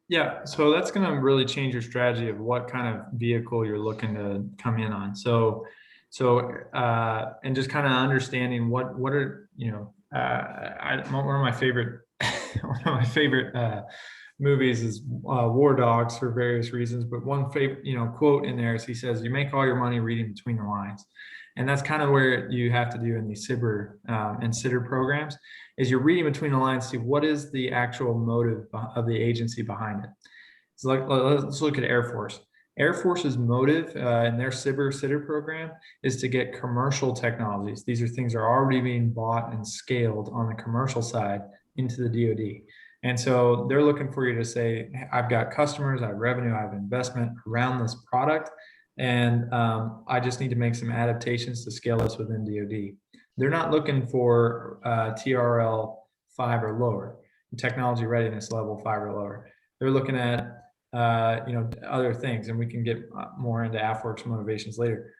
Yeah, so that's going to really change your strategy of what kind of vehicle you're looking to come in on. So and just kind of understanding what are one of my favorite movies is War Dogs for various reasons, but one favorite quote in there is he says, "You make all your money reading between the lines," and that's kind of where you have to do in these Cyber and CIDR programs. Is you're reading between the lines, see what is the actual motive of the agency behind it. So let's look at Air Force. Air Force's motive in their CIDR program is to get commercial technologies. These are things that are already being bought and scaled on the commercial side into the DoD. And so they're looking for you to say, I've got customers, I have revenue, I have investment around this product, and I just need to make some adaptations to scale this within DoD. They're not looking for TRL 5 or lower, technology readiness level 5 or lower. They're looking at other things, and we can get more into AFWERX motivations later.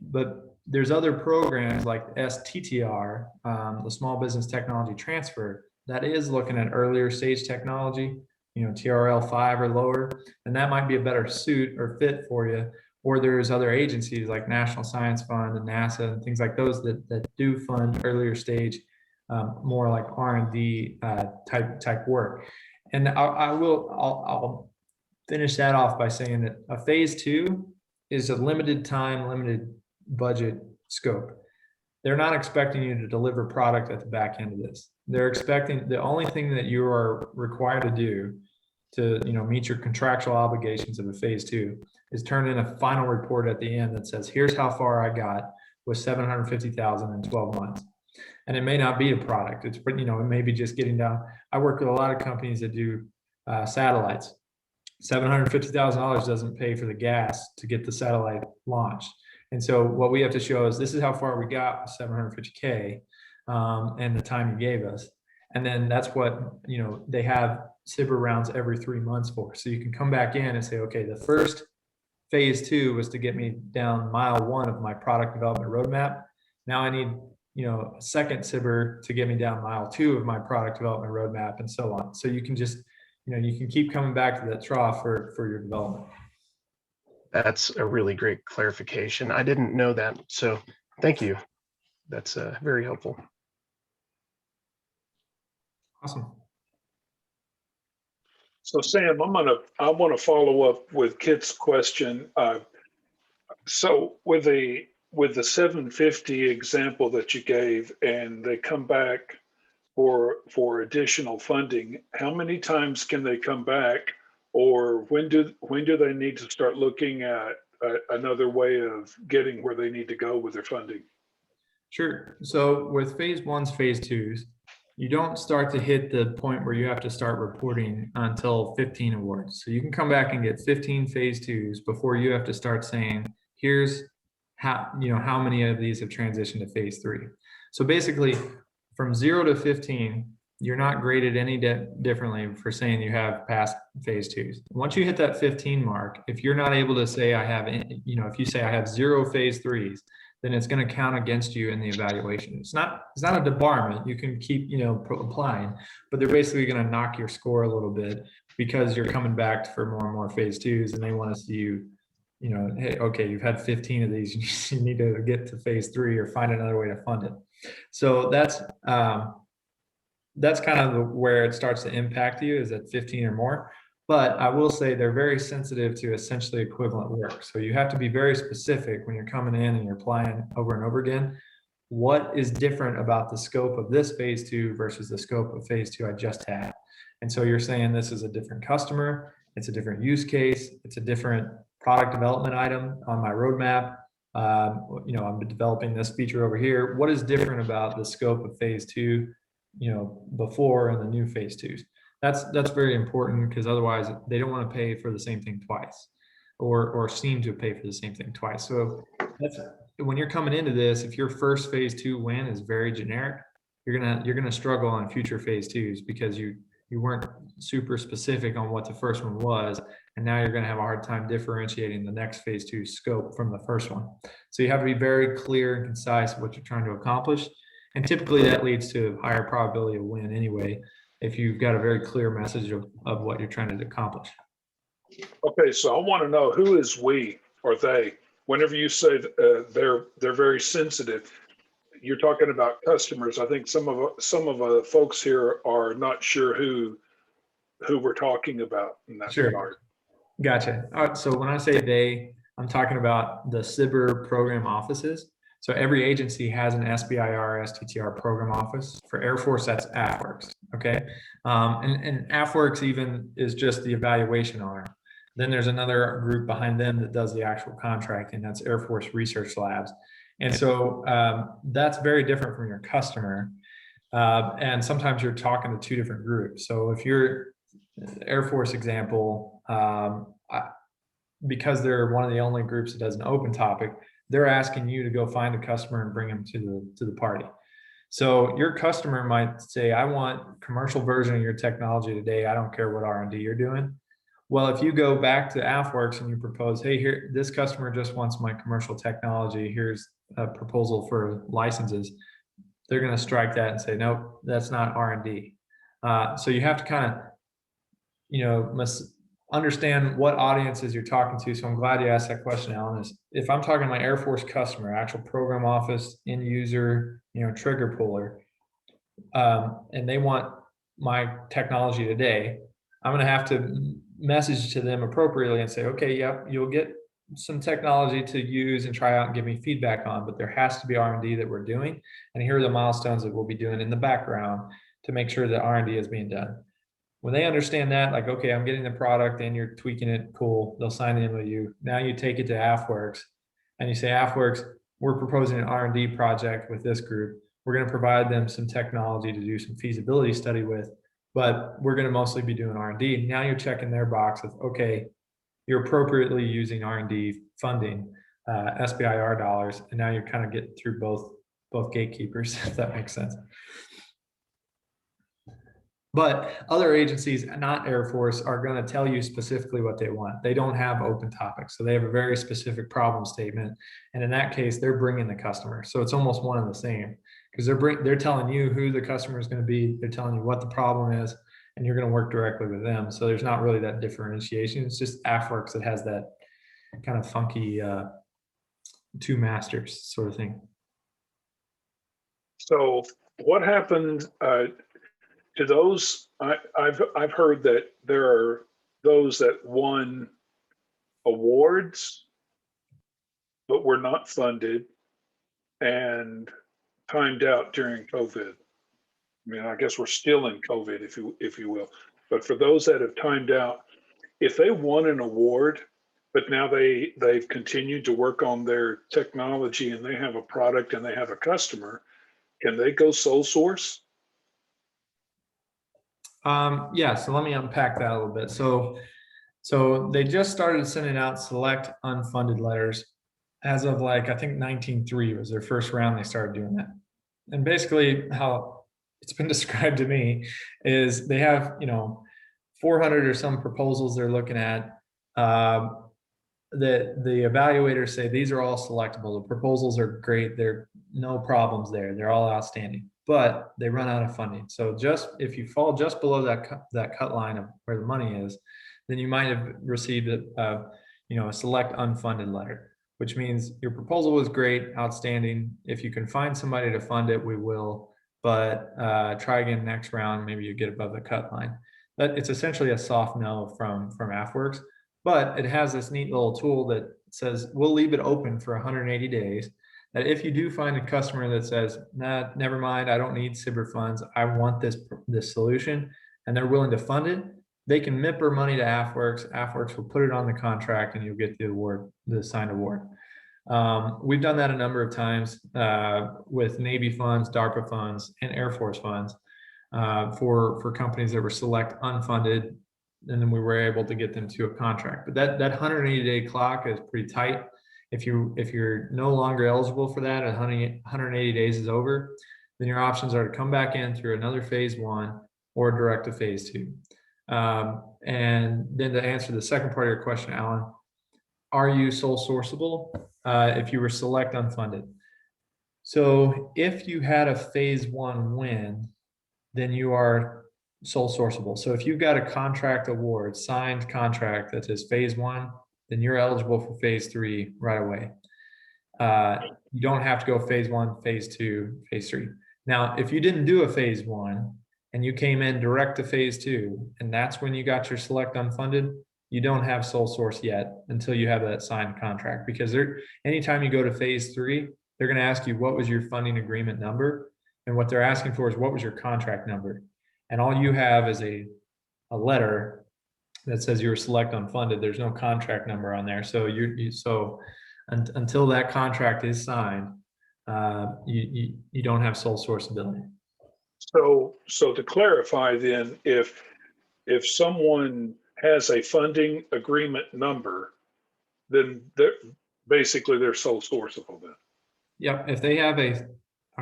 But there's other programs like STTR, the Small Business Technology Transfer, that is looking at earlier stage technology, TRL 5 or lower, and that might be a better suit or fit for you. Or there's other agencies like National Science Fund and NASA and things like those that do fund earlier stage, more like R&D type work. And I'll finish that off by saying that a phase 2 is a limited time, limited budget scope. They're not expecting you to deliver product at the back end of this. They're expecting the only thing that you are required to do to, meet your contractual obligations of a phase two is turn in a final report at the end that says, here's how far I got with 750,000 in 12 months. And it may not be a product. It's, it may be just getting down. I work with a lot of companies that do satellites. $750,000 doesn't pay for the gas to get the satellite launched. And so what we have to show is this is how far we got with 750K and the time you gave us. And then that's what, they have SBIR rounds every 3 months for. So you can come back in and say, okay, the first phase two was to get me down mile 1 of my product development roadmap. Now I need, a second SBIR to get me down mile 2 of my product development roadmap, and so on. So you can just, you can keep coming back to that trough for your development. That's a really great clarification. I didn't know that. So thank you. That's very helpful. Awesome. So Sam, I want to follow up with Kit's question. So with the 750 example that you gave, and they come back for additional funding, how many times can they come back, or when do they need to start looking at another way of getting where they need to go with their funding? Sure. So with phase ones, phase twos, you don't start to hit the point where you have to start reporting until 15 awards. So you can come back and get 15 phase twos before you have to start saying, here's how many of these have transitioned to phase three. So basically from 0 to 15, you're not graded any differently for saying you have passed phase twos. Once you hit that 15 mark, if you're not able to say I have, if you say I have 0 phase threes, then it's going to count against you in the evaluation. It's not a debarment. You can keep, applying, but they're basically going to knock your score a little bit because you're coming back for more and more phase twos, and they want to see you, hey, okay, you've had 15 of these, you need to get to phase three or find another way to fund it. So that's kind of where it starts to impact you, is at 15 or more. But I will say they're very sensitive to essentially equivalent work. So you have to be very specific when you're coming in and you're applying over and over again. What is different about the scope of this phase two versus the scope of phase two I just had? And so you're saying this is a different customer, it's a different use case, it's a different product development item on my roadmap. I'm developing this feature over here. What is different about the scope of phase two, before and the new phase twos? That's very important, because otherwise they don't want to pay for the same thing twice, or seem to pay for the same thing twice. So that's when you're coming into this. If your first phase two win is very generic, you're gonna struggle on future phase twos because you weren't super specific on what the first one was, and now you're going to have a hard time differentiating the next phase two scope from the first one. So you have to be very clear and concise what you're trying to accomplish, and typically that leads to a higher probability of win anyway, if you've got a very clear message of what you're trying to accomplish. Okay, so I want to know, who is we or they? Whenever you say they're very sensitive, you're talking about customers. I think some of the folks here are not sure who we're talking about in that Sure. regard. Gotcha. All right, so when I say they, I'm talking about the SBIR program offices. So every agency has an SBIR, STTR program office. For Air Force, that's AFWERX, okay? And AFWERX even is just the evaluation arm. Then there's another group behind them that does the actual contracting. That's Air Force Research Labs. And so that's very different from your customer. And sometimes you're talking to two different groups. So if you're Air Force example, because they're one of the only groups that does an open topic, they're asking you to go find a customer and bring them to the party. So your customer might say, I want commercial version of your technology today. I don't care what R&D you're doing. Well, if you go back to AFWERX and you propose, hey, here, this customer just wants my commercial technology, here's a proposal for licenses, they're going to strike that and say, nope, that's not R&D. So you have to kind of, understand what audiences you're talking to. So I'm glad you asked that question, Alan. Is if I'm talking to my Air Force customer, actual program office, end user, trigger puller, and they want my technology today, I'm going to have to message to them appropriately and say, okay, yep, you'll get some technology to use and try out and give me feedback on, but there has to be R&D that we're doing. And here are the milestones that we'll be doing in the background to make sure that R&D is being done. When they understand that, like, okay, I'm getting the product and you're tweaking it, cool, they'll sign the MOU. Now you take it to AFWorks and you say, AFWorks, we're proposing an R&D project with this group. We're going to provide them some technology to do some feasibility study with, but we're going to mostly be doing R&D. Now you're checking their box of, okay, you're appropriately using R&D funding, SBIR dollars, and now you're kind of getting through both gatekeepers, if that makes sense. But other agencies, not Air Force, are going to tell you specifically what they want. They don't have open topics, so they have a very specific problem statement, and in that case, they're bringing the customer. So it's almost one and the same, because they're telling you who the customer is going to be, they're telling you what the problem is, and you're going to work directly with them. So there's not really that differentiation. It's just AFWorks that has that kind of funky two masters sort of thing. So what happened to those? I've heard that there are those that won awards but were not funded and timed out during COVID. I mean, I guess we're still in COVID, if you will. But for those that have timed out, if they won an award, but now they've continued to work on their technology and they have a product and they have a customer, can they go sole source? Yeah, so let me unpack that a little bit. So they just started sending out select unfunded letters as of like, I think 19.3 was their first round. They started doing that. And basically how it's been described to me is they have, 400 or some proposals they're looking at. The evaluators say these are all selectable. The proposals are great. There are no problems there. They're all outstanding, but they run out of funding. So just if you fall just below that cut line of where the money is, then you might have received a select unfunded letter, which means your proposal was great, outstanding. If you can find somebody to fund it, we will. But try again next round. Maybe you get above the cut line. But it's essentially a soft no from AFWorks. But it has this neat little tool that says we'll leave it open for 180 days. That if you do find a customer that says, nah, never mind, I don't need SBIR funds, I want this solution, and they're willing to fund it, they can MIPR money to AFWorks. AFWorks will put it on the contract, and you'll get the award, the signed award. We've done that a number of times with Navy funds, DARPA funds, and Air Force funds for companies that were select unfunded, and then we were able to get them to a contract. But that 180-day clock is pretty tight. If you're no longer eligible for that, 180 days is over, then your options are to come back in through another phase 1 or direct to phase 2. And then to answer the second part of your question, Alan, are you sole sourceable if you were select unfunded? So if you had a phase 1 win, then you are sole sourceable. So if you've got a contract award, signed contract that says phase 1, then you're eligible for phase 3 right away. You don't have to go phase 1, phase 2, phase 3. Now, if you didn't do a phase 1 and you came in direct to phase 2, and that's when you got your select unfunded, you don't have sole source yet until you have that signed contract, because anytime you go to phase 3, they're going to ask you what was your funding agreement number, and what they're asking for is what was your contract number. And all you have is a letter that says you're select unfunded. There's no contract number on there. So until that contract is signed, you don't have sole source ability. So to clarify then, if someone has a funding agreement number, then basically they're sole sourceable then. Yep, if they have a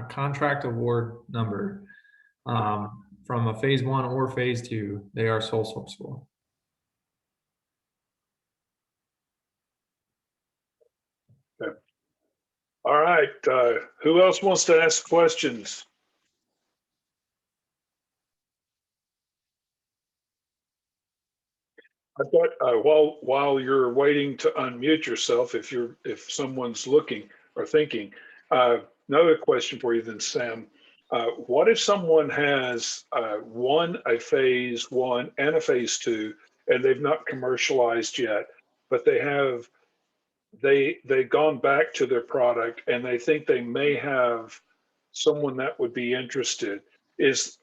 contract award number from a phase 1 or phase 2, they are sole sourceable. Okay. All right, who else wants to ask questions? I thought while you're waiting to unmute yourself, if someone's looking or thinking, another question for you then, Sam. What if someone has won a phase 1 and a phase 2, and they've not commercialized yet, but they've gone back to their product and they think they may have someone that would be interested? Is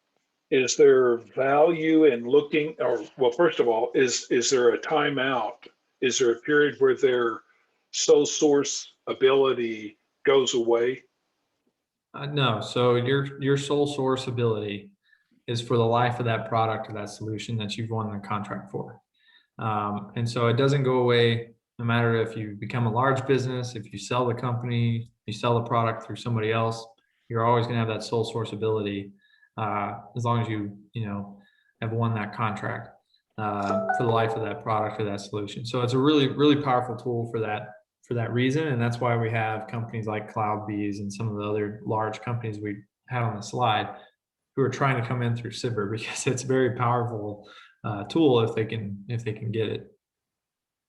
is there value in looking, or, well, first of all, is there a timeout? Is there a period where their sole source ability goes away? No, so your sole source ability is for the life of that product or that solution that you've won the contract for. And so it doesn't go away no matter if you become a large business, if you sell the company, you sell the product through somebody else, you're always going to have that sole source ability as long as you know have won that contract for the life of that product or that solution. So it's a really powerful tool for that reason, and that's why we have companies like CloudBees and some of the other large companies we had on the slide who are trying to come in through SBIR, because it's a very powerful tool if they can get it.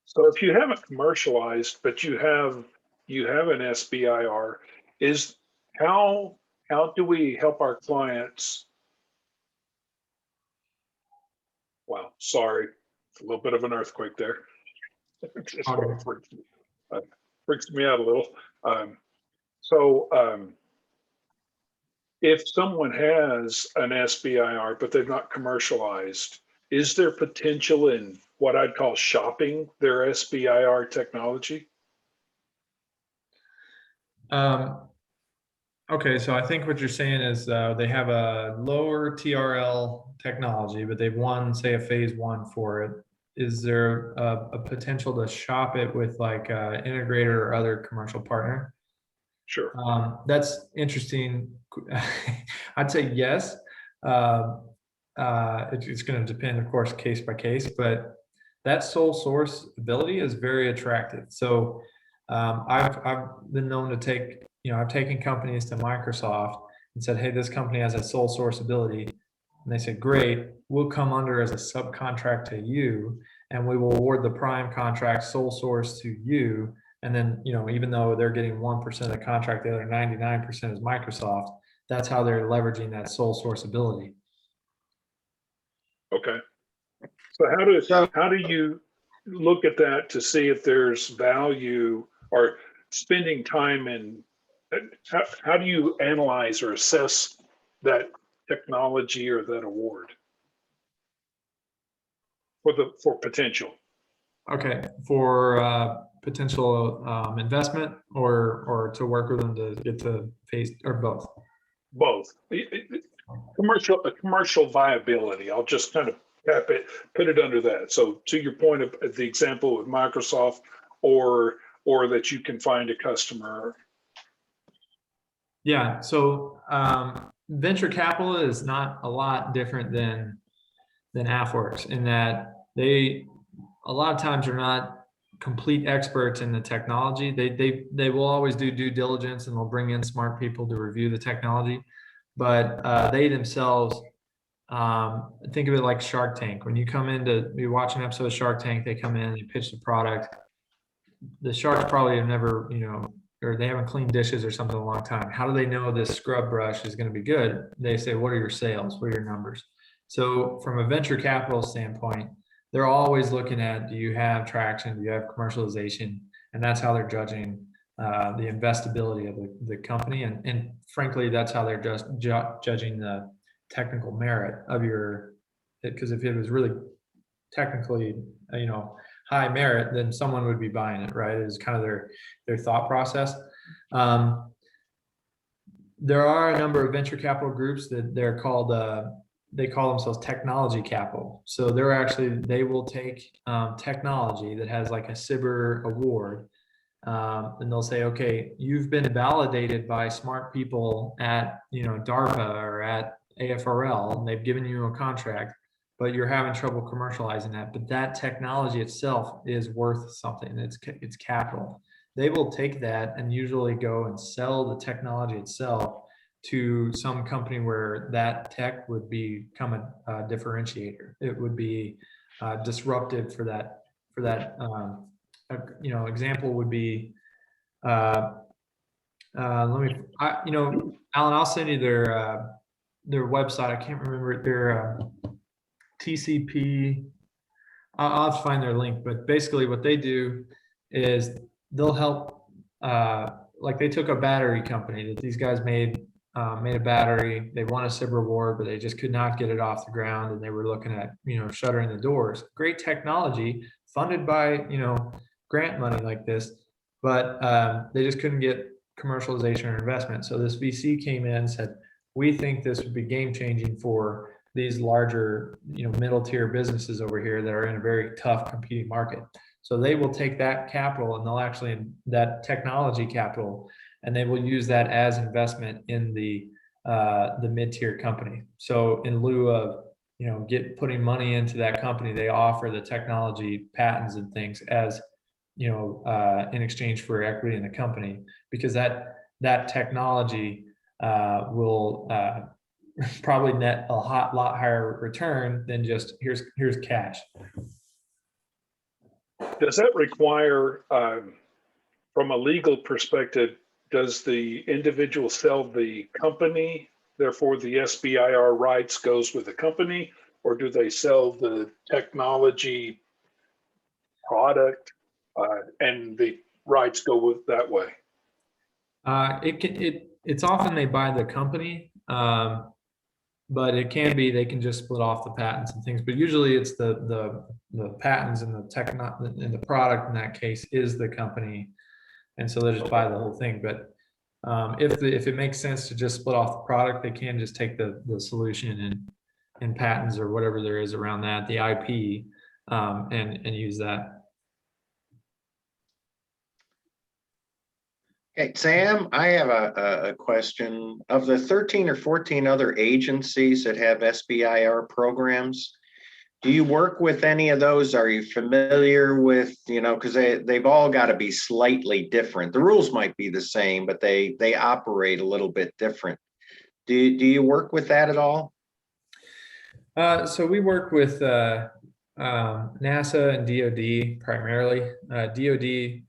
So if you haven't commercialized, but you have an SBIR, is how do we help our clients? Wow, sorry, a little bit of an earthquake there. Freaks me out a little. If someone has an SBIR, but they've not commercialized, is there potential in what I'd call shopping their SBIR technology? Okay, so I think what you're saying is they have a lower TRL technology, but they've won, say, a phase 1 for it. Is there a potential to shop it with like an integrator or other commercial partner? Sure. That's interesting. I'd say yes. It's going to depend, of course, case by case, but that sole source ability is very attractive. So I've been known to take, I've taken companies to Microsoft and said, hey, this company has a sole source ability. And they said, great, we'll come under as a subcontract to you, and we will award the prime contract sole source to you. And then, even though they're getting 1% of the contract, the other 99% is Microsoft. That's how they're leveraging that sole source ability. Okay. So how do you look at that to see if there's value, or spending time in, how do you analyze or assess that technology or that award for potential? Okay, for potential investment or to work with them to get to phase, or both? Both. Commercial viability. I'll just kind of put it under that. So to your point of the example with Microsoft, or that you can find a customer. Yeah, so venture capital is not a lot different than AFWERX, in that they a lot of times are not complete experts in the technology. They will always do due diligence, and they'll bring in smart people to review the technology, but they themselves, think of it like Shark Tank. When you come in to be watching an episode of Shark Tank, they come in, they pitch the product. The sharks probably have never, or they haven't cleaned dishes or something in a long time. How do they know this scrub brush is going to be good? They say, what are your sales? What are your numbers? So from a venture capital standpoint, they're always looking at, do you have traction? Do you have commercialization? And that's how they're judging the investability of the company. And frankly, that's how they're just judging the technical merit of because if it was really technically, high merit, then someone would be buying it, right? It's kind of their thought process. There are a number of venture capital groups that they're called, they call themselves technology capital. So they will take technology that has like a SBIR award, and they'll say, okay, you've been validated by smart people at, DARPA or at AFRL, and they've given you a contract, but you're having trouble commercializing that. But that technology itself is worth something. It's capital. They will take that and usually go and sell the technology itself to some company where that tech would become a differentiator. It would be disruptive for that. Example would be, Alan, I'll send you their website. I can't remember it. Their TCP. I'll have to find their link, but basically what they do is they'll help, like they took a battery company that these guys made made a battery. They won a SBIR award, but they just could not get it off the ground, and they were looking at shuttering the doors. Great technology funded by grant money like this, but they just couldn't get commercialization or investment. So this VC came in and said, we think this would be game changing for these larger middle tier businesses over here that are in a very tough competing market. So they will take that capital and they'll actually that technology capital, and they will use that as investment in the mid-tier company. So in lieu of putting money into that company, they offer the technology patents and things as in exchange for equity in the company, because that technology will probably net a lot higher return than just here's cash. Does that require, from a legal perspective, does the individual sell the company, therefore the SBIR rights goes with the company, or do they sell the technology product and the rights go with that way? It's often they buy the company, but it can be they can just split off the patents and things. But usually it's the patents and the product in that case is the company, and so they just buy the whole thing. But if it makes sense to just split off the product, they can just take the solution and patents or whatever there is around that, the IP, and use that. Okay, Sam, I have a question. Of the 13 or 14 other agencies that have SBIR programs, do you work with any of those? Are you familiar with, because they've all got to be slightly different. The rules might be the same, but they operate a little bit different. Do you work with that at all? So we work with NASA and DoD primarily. DoD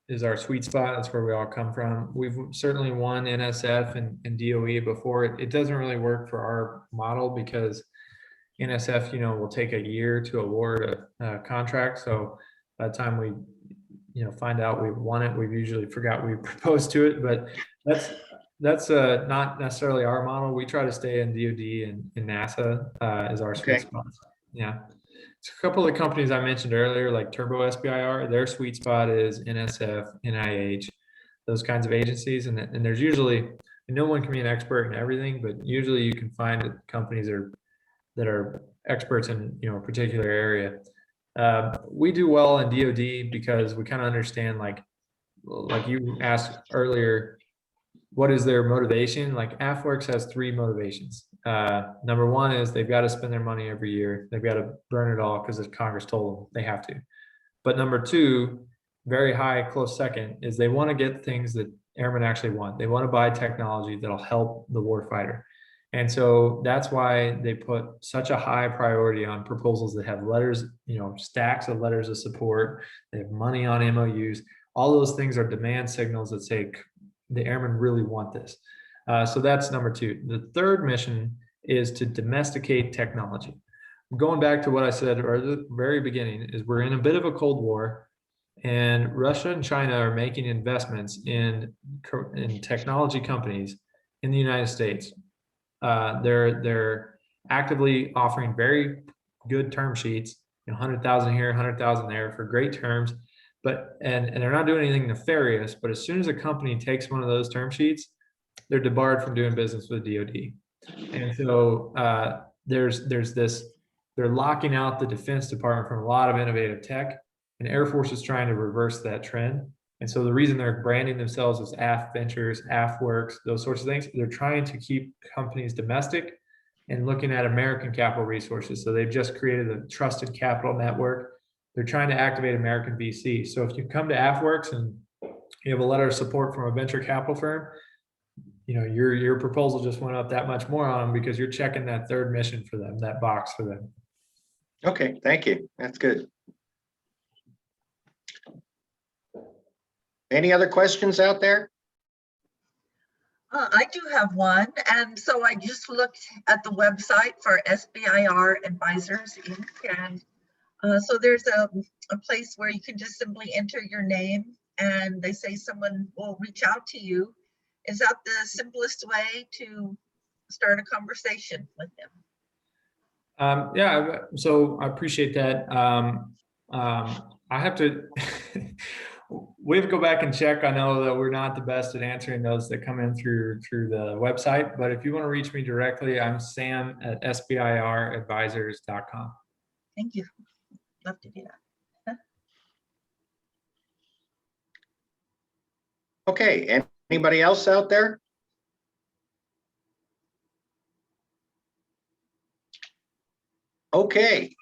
is our sweet spot. That's where we all come from. We've certainly won NSF and DOE before. It doesn't really work for our model because NSF, will take a year to award a contract. So by the time we, find out we've won it, we've usually forgot we proposed to it. But that's not necessarily our model. We try to stay in DoD and NASA as our sweet spot. Yeah. So a couple of the companies I mentioned earlier, like Turbo SBIR, their sweet spot is NSF, NIH, those kinds of agencies. And there's usually, no one can be an expert in everything, but usually you can find companies that are experts in a particular area. We do well in DoD because we kind of understand, like you asked earlier, what is their motivation? Like AFWERX has 3 motivations. Number 1 is they've got to spend their money every year. They've got to burn it all because Congress told them they have to. But number 2, very high, close second, is they want to get things that airmen actually want. They want to buy technology that'll help the warfighter. And so that's why they put such a high priority on proposals that have letters, stacks of letters of support. They have money on MOUs. All those things are demand signals that say the airmen really want this. So that's number 2. The third mission is to domesticate technology. Going back to what I said at the very beginning, is we're in a bit of a Cold War, and Russia and China are making investments in technology companies in the United States. They're actively offering very good term sheets, 100,000 here, 100,000 there for great terms. But and they're not doing anything nefarious, but as soon as a company takes one of those term sheets, they're debarred from doing business with DoD. And so there's this, they're locking out the Defense Department from a lot of innovative tech, and Air Force is trying to reverse that trend. And so the reason they're branding themselves as AF Ventures, AFWERX, those sorts of things, they're trying to keep companies domestic and looking at American capital resources. So they've just created a trusted capital network. They're trying to activate American VC. So if you come to AFWERX and you have a letter of support from a venture capital firm, your proposal just went up that much more on them because you're checking that third mission for them, that box for them. Okay, thank you. That's good. Any other questions out there? I do have one. And so I just looked at the website for SBIR Advisors, Inc. And so there's a place where you can just simply enter your name, and they say someone will reach out to you Is that the simplest way to start a conversation with them? Yeah, so I appreciate that. I have to, we have to go back and check. I know that we're not the best at answering those that come in through the website, but if you want to reach me directly, I'm sam@sbiradvisors.com. Thank you. Love to do that. Okay, anybody else out there? Okay,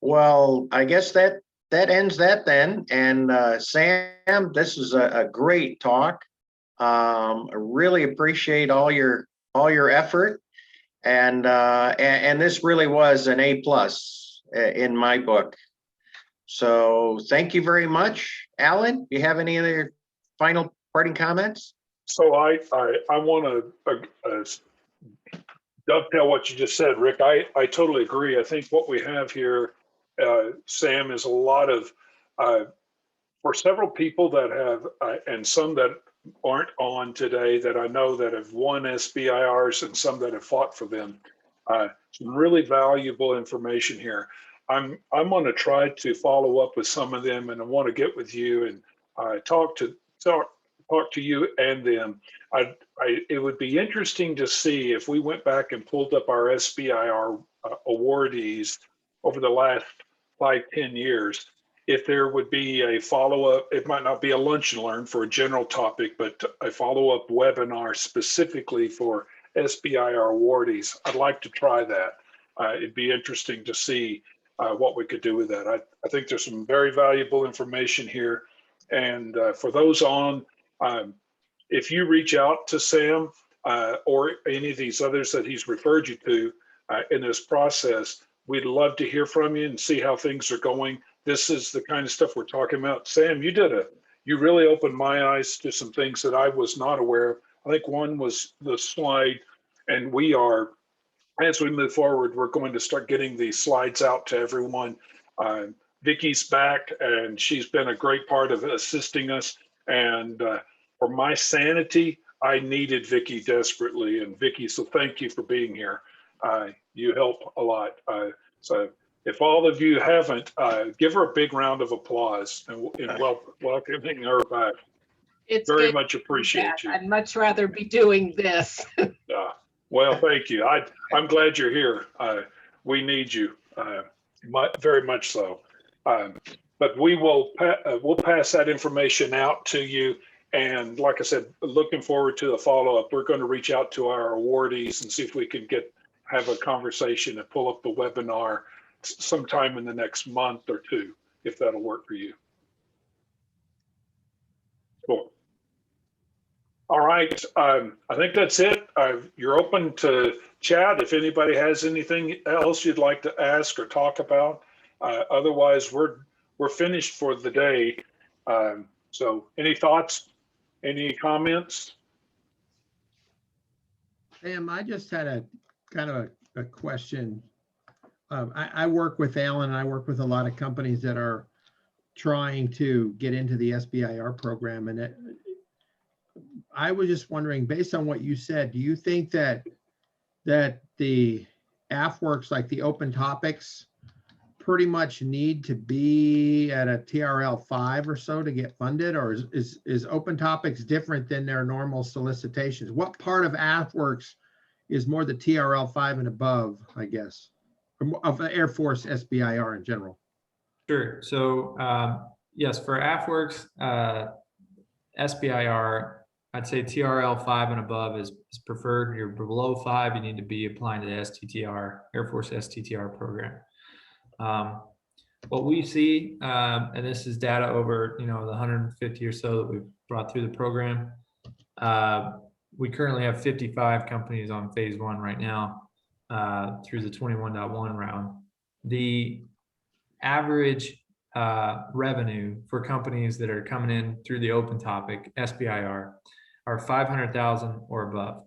well, I guess that ends that then. And Sam, this is a great talk. I really appreciate all your effort, and this really was an A+ in my book. So thank you very much. Alan, do you have any other final parting comments? So I want to dovetail what you just said, Rick. I totally agree. I think what we have here, Sam, is a lot of, for several people that have, and some that aren't on today that I know that have won SBIRs and some that have fought for them, some really valuable information here. I'm going to try to follow up with some of them, and I want to get with you and talk to you and them. It would be interesting to see if we went back and pulled up our SBIR awardees over the last 5-10 years, if there would be a follow-up. It might not be a lunch and learn for a general topic, but a follow-up webinar specifically for SBIR awardees. I'd like to try that. It'd be interesting to see what we could do with that. I think there's some very valuable information here. And for those on, if you reach out to Sam or any of these others that he's referred you to in this process, we'd love to hear from you and see how things are going. This is the kind of stuff we're talking about. Sam, you really opened my eyes to some things that I was not aware of. I think one was the slide, and we are, as we move forward, we're going to start getting these slides out to everyone. Vicky's back, and she's been a great part of assisting us. And for my sanity, I needed Vicky desperately. And Vicky, so thank you for being here. You help a lot. So if all of you haven't, give her a big round of applause and welcoming her back. It's very good much appreciate you. I'd much rather be doing this. Well, thank you. I'm glad you're here. We need you, very much so. But we'll pass that information out to you. And like I said, looking forward to the follow-up. We're going to reach out to our awardees and see if we can have a conversation and pull up the webinar sometime in the next month or two, if that'll work for you. Cool. All right, I think that's it. You're open to chat if anybody has anything else you'd like to ask or talk about. Otherwise, we're finished for the day. So any thoughts, any comments? Sam, I just had a kind of a question. I work with Alan, and I work with a lot of companies that are trying to get into the SBIR program. And I was just wondering, based on what you said, do you think that the AFWERX, like the open topics, pretty much need to be at a TRL 5 or so to get funded? Or is open topics different than their normal solicitations? What part of AFWERX is more the TRL 5 and above, I guess, of the Air Force SBIR in general? Sure. So yes, for AFWERX, SBIR, I'd say TRL 5 and above is preferred. If you're below 5, you need to be applying to the STTR, Air Force STTR program. What we see, and this is data over, the 150 or so that we've brought through the program. We currently have 55 companies on phase 1 right now through the 21.1 round. The average revenue for companies that are coming in through the open topic SBIR are $500,000 or above,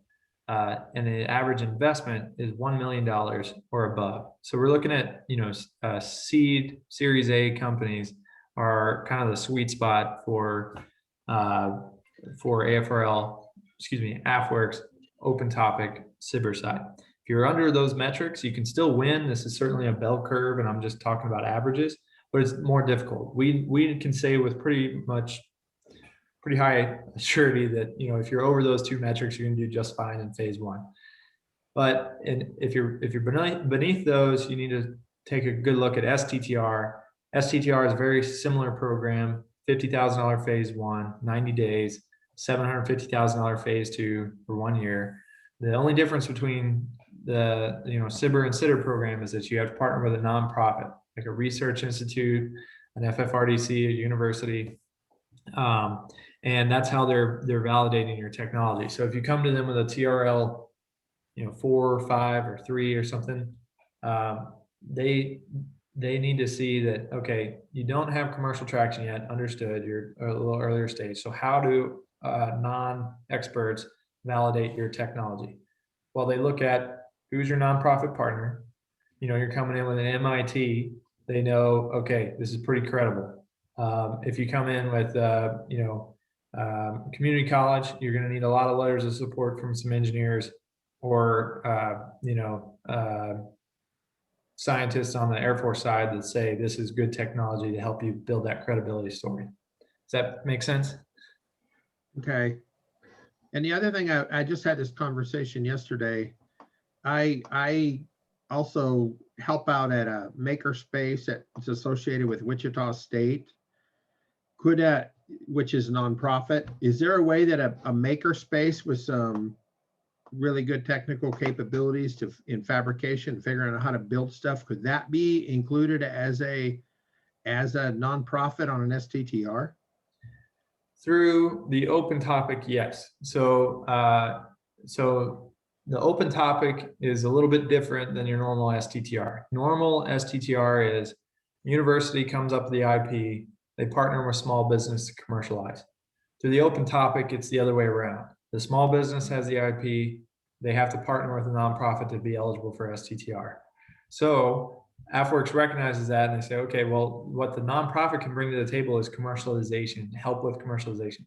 and the average investment is $1 million or above. So we're looking at seed Series A companies are kind of the sweet spot for AFRL AFWERX, Open Topic, SBIR side. If you're under those metrics, you can still win. This is certainly a bell curve, and I'm just talking about averages, but it's more difficult. We can say with pretty high surety that, you know, if you're over those two metrics, you're going to do just fine in phase one. But if you're beneath those, you need to take a good look at STTR. STTR is a very similar program, $50,000 phase one, 90 days, $750,000 phase two for 1 year. The only difference between the SBIR and SITR program is that you have to partner with a nonprofit, like a research institute, an FFRDC, a university, and that's how they're validating your technology. So if you come to them with a TRL, 4 or 5 or 3 or something, they need to see that, okay, you don't have commercial traction yet, understood, you're a little earlier stage. So how do non-experts validate your technology? Well, they look at who's your nonprofit partner. You're coming in with an MIT, they know, okay, this is pretty credible. If you come in with, community college, you're going to need a lot of letters of support from some engineers or, scientists on the Air Force side that say this is good technology to help you build that credibility story. Does that make sense? Okay. And the other thing, I just had this conversation yesterday. I also help out at a makerspace that's associated with Wichita State. Which is a nonprofit. Is there a way that a makerspace with some really good technical capabilities in fabrication, figuring out how to build stuff, could that be included as a nonprofit on an STTR? Through the open topic, yes. So the open topic is a little bit different than your normal STTR. Normal STTR is university comes up with the IP, they partner with small business to commercialize. Through the open topic, it's the other way around. The small business has the IP, they have to partner with a nonprofit to be eligible for STTR. So AFWERX recognizes that and they say, okay, well, what the nonprofit can bring to the table is commercialization, help with commercialization.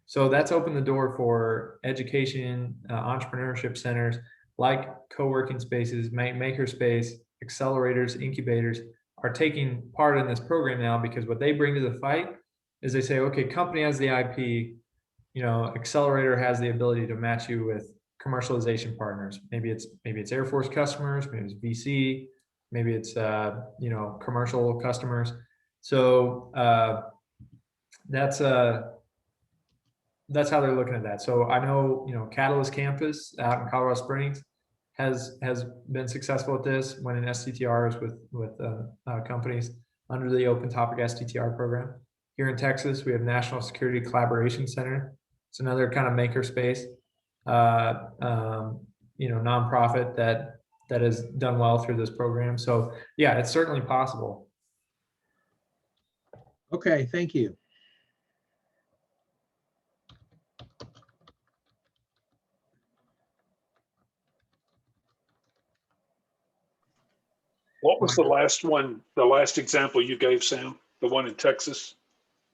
So that's opened the door for education, entrepreneurship centers like co-working spaces, makerspace, accelerators, incubators are taking part in this program now, because what they bring to the fight is they say, okay, company has the IP, accelerator has the ability to match you with commercialization partners. Maybe it's Air Force customers, maybe it's VC, maybe it's commercial customers. So that's how they're looking at that. So I know Catalyst Campus out in Colorado Springs has been successful at this, winning STTRs with companies under the Open Topic STTR program. Here in Texas, we have National Security Collaboration Center. It's another kind of makerspace, nonprofit that has done well through this program. So yeah, it's certainly possible. Okay, thank you. What was the last one, the last example you gave, Sam? The one in Texas?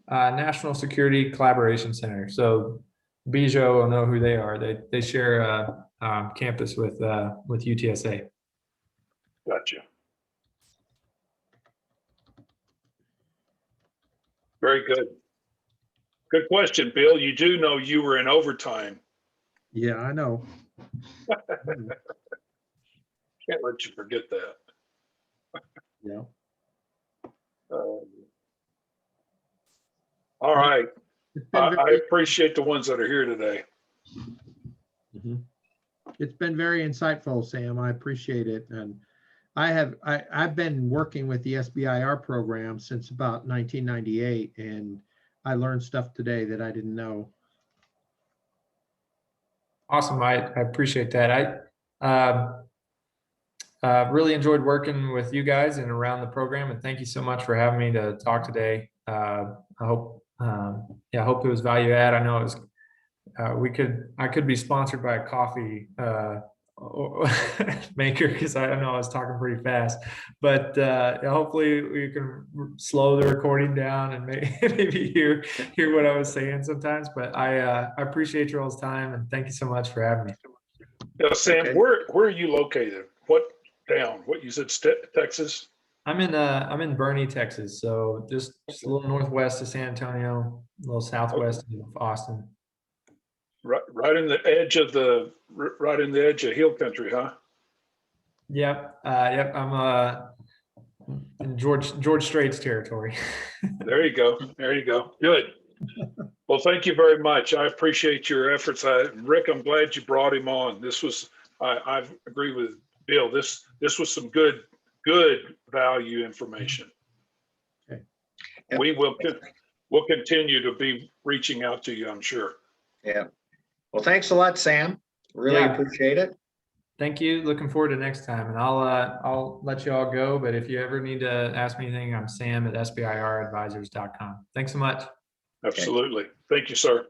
National Security Collaboration Center. So Bijo will know who they are. They share a campus with UTSA. Gotcha. Very good. Good question, Bill. You do know you were in overtime. Yeah, I know. Can't let you forget that. Yeah. All right. I very- appreciate the ones that are here today. It's been very insightful, Sam. I appreciate it. And I've been working with the SBIR program since about 1998, and I learned stuff today that I didn't know. Awesome. I appreciate that. I really enjoyed working with you guys and around the program, and thank you so much for having me to talk today. I hope it was value add. I know it was. I could be sponsored by a coffee maker, because I don't know, I was talking pretty fast, but hopefully we can slow the recording down and maybe hear what I was saying sometimes. But I appreciate your all's time, and thank you so much for having me. Yeah, Sam, Okay. where are you located? What town? What you said, Texas? I'm in Bernie, Texas, so just a little northwest of San Antonio, a little southwest of Austin. Right in the edge of hill country, huh? Yep, yep. I'm in George Strait's territory. There you go. There you go. Good. Well, thank you very much. I appreciate your efforts. Rick, I'm glad you brought him on. I agree with Bill. This was some good value information. Okay. Yep. We'll continue to be reaching out to you, I'm sure. Yeah. Well, thanks a lot, Sam. Really Yeah. appreciate it. Thank you. Looking forward to next time, and I'll let you all go. But if you ever need to ask me anything, I'm Sam at sbiradvisors.com. Thanks so much. Absolutely. Thank you, sir.